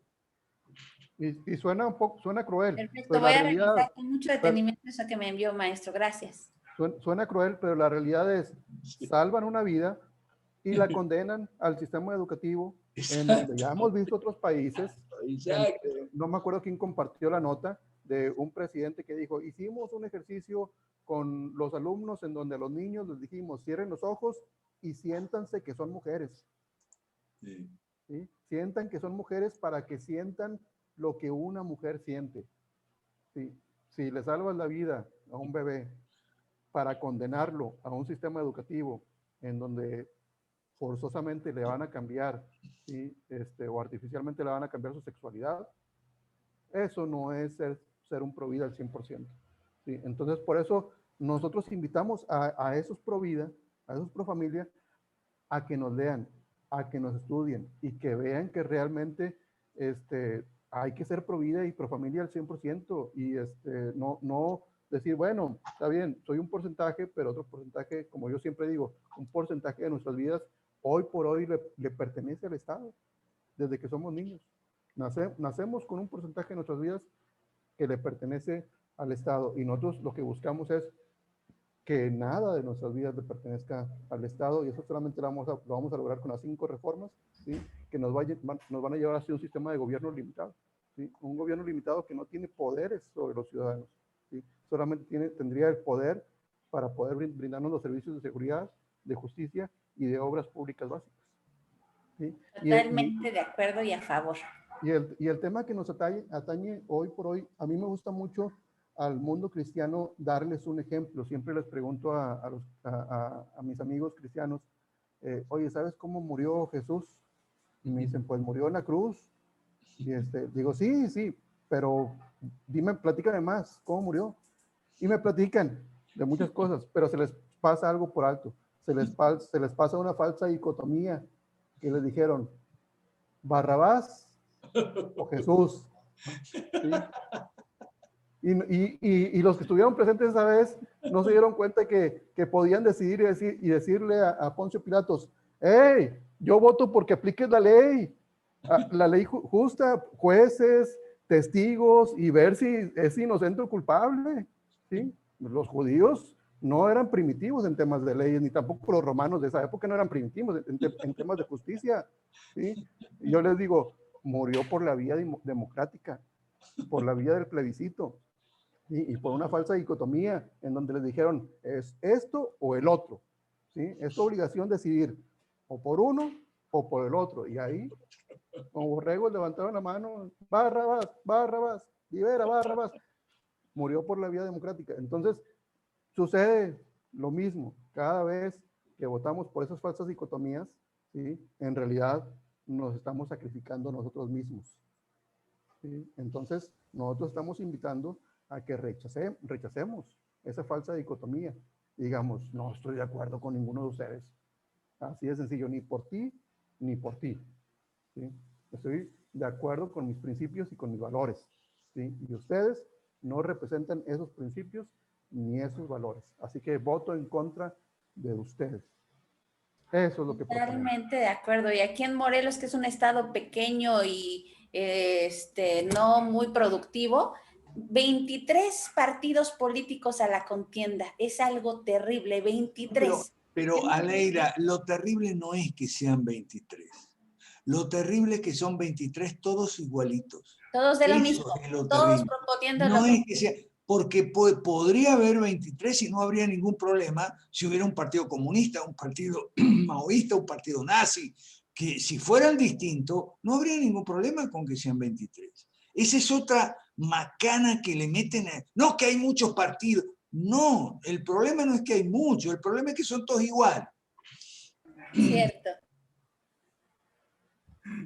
Y suena un poco, suena cruel. Perfecto, Pero voy la a realidad, revisar con mucho detenimiento eso que me envió, maestro. Gracias. Suena cruel, pero la realidad es, salvan una vida y la condenan al sistema educativo, en donde ya hemos visto otros países. No me acuerdo quién compartió la nota de un presidente que dijo, hicimos un ejercicio con los alumnos en donde a los niños les dijimos, cierren los ojos y siéntanse que son mujeres. Sí. ¿Sí? Sientan que son mujeres para que sientan lo que una mujer siente. ¿Sí? Si le salvas la vida a un bebé para condenarlo a un sistema educativo en donde forzosamente le van a cambiar, ¿sí? O artificialmente le van a cambiar su sexualidad, eso no es ser un pro vida al 100%. ¿Sí? Entonces, por eso nosotros invitamos a esos pro vida, a esos pro familia, a que nos lean, a que nos estudien y que vean que realmente hay que ser pro vida y pro familia al 100% y no decir, bueno, está bien, soy un porcentaje, pero otro porcentaje, como yo siempre digo, un porcentaje de nuestras vidas hoy por hoy le pertenece al Estado, desde que somos niños. Nacemos con un porcentaje de nuestras vidas que le pertenece al Estado y nosotros lo que buscamos es que nada de nuestras vidas le pertenezca al Estado y eso solamente lo vamos a lograr con las 5 reformas, ¿sí? Que nos van a llevar hacia un sistema de gobierno limitado, ¿sí? Un gobierno limitado que no tiene poderes sobre los ciudadanos, ¿sí? Solamente tendría el poder para poder brindarnos los servicios de seguridad, de justicia y de obras públicas básicas. ¿Sí? Totalmente de acuerdo y a favor. Y el tema que nos atañe hoy por hoy, a mí me gusta mucho al mundo cristiano darles un ejemplo. Siempre les pregunto a mis amigos cristianos, oye, ¿sabes cómo murió Jesús? Y me dicen, pues murió en la cruz. Y digo, sí, pero platícame más, ¿cómo murió? Y me platican de muchas cosas, pero se les pasa algo por alto. Se les pasa una falsa dicotomía que les dijeron, ¿Barrabás o Jesús? ¿Sí? Y los que estuvieron presentes esa vez no se dieron cuenta que podían decidir y decirle a Poncio Pilatos, hey, yo voto porque apliques la ley justa, jueces, testigos y ver si es inocente o culpable. ¿Sí? Los judíos no eran primitivos en temas de leyes, ni tampoco los romanos de esa época no eran primitivos en temas de justicia. ¿Sí? Y yo les digo, murió por la vía democrática, por la vía del plebiscito. Y por una falsa dicotomía en donde les dijeron, es esto o el otro. ¿Sí? Es tu obligación decidir o por uno o por el otro. Y ahí, como borregos levantaron la mano, Barrabás, libera Barrabás. Murió por la vía democrática. Entonces, sucede lo mismo. Cada vez que votamos por esas falsas dicotomías, ¿sí? En realidad nos estamos sacrificando nosotros mismos. ¿Sí? Entonces, nosotros estamos invitando a que rechacemos esa falsa dicotomía. Digamos, no estoy de acuerdo con ninguno de ustedes. Así de sencillo, ni por ti, ni por ti. ¿Sí? Estoy de acuerdo con mis principios y con mis valores. ¿Sí? Y ustedes no representan esos principios ni esos valores. Así que voto en contra de ustedes. Eso es lo que propongo. Totalmente de acuerdo. Y aquí en Morelos, que es un estado pequeño y no muy productivo, 23 partidos políticos a la contienda. Es algo terrible, 23. Pero Aleira, lo terrible no es que sean 23. Lo terrible es que son 23 todos igualitos. Todos de lo mismo, todos proponiendo lo mismo. Porque podría haber 23 y no habría ningún problema si hubiera un partido comunista, un partido maoísta, un partido nazi, que si fueran distintos, no habría ningún problema con que sean 23. Esa es otra macana que le meten no, que hay muchos partidos. No, el problema no es que hay muchos, el problema es que son todos iguales. Cierto.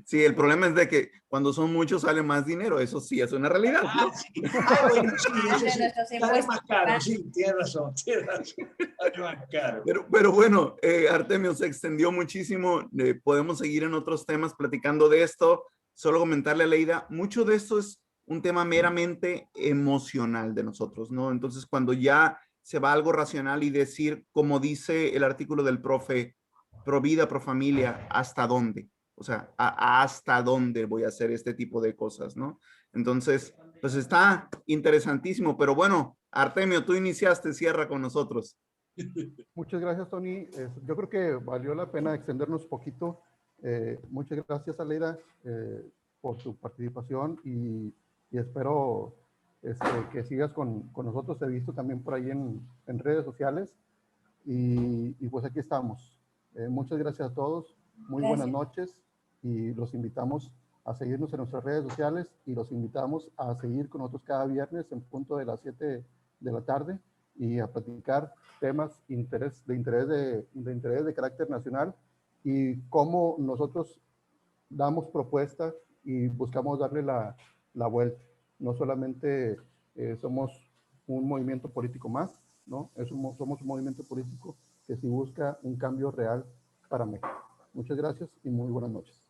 Sí, el problema es de que cuando son muchos sale más dinero, eso sí es una realidad, ¿no? Sí. Bueno, sí, eso sí, sale más caro, sí, tienes razón, sale más caro. Pero bueno, Artemio, se extendió muchísimo, podemos seguir en otros temas platicando de esto, solo comentarle a Leida, mucho de esto es un tema meramente emocional de nosotros, ¿no? Entonces, cuando ya se va a algo racional y decir, como dice el artículo del profe, pro vida, pro familia, ¿hasta dónde? O sea, ¿hasta dónde voy a hacer este tipo de cosas, no? Entonces, pues está interesantísimo, pero bueno, Artemio, tú iniciaste, cierra con nosotros. Muchas gracias, Tony. Yo creo que valió la pena extendernos un poquito. Muchas gracias, Aleida, por tu participación y espero que sigas con nosotros. Te he visto también por ahí en redes sociales y pues aquí estamos. Muchas gracias a todos. Muy buenas noches y los invitamos a seguirnos en nuestras redes sociales y los invitamos a seguir con nosotros cada viernes en punto de las 7 de la tarde y a platicar temas de interés de carácter nacional y cómo nosotros damos propuestas y buscamos darle la vuelta. No solamente somos un movimiento político más, ¿no? Somos un movimiento político que sí busca un cambio real para México. Muchas gracias y muy buenas noches.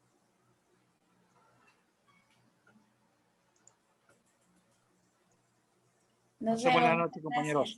Nos vemos. Buenas noches, compañeros.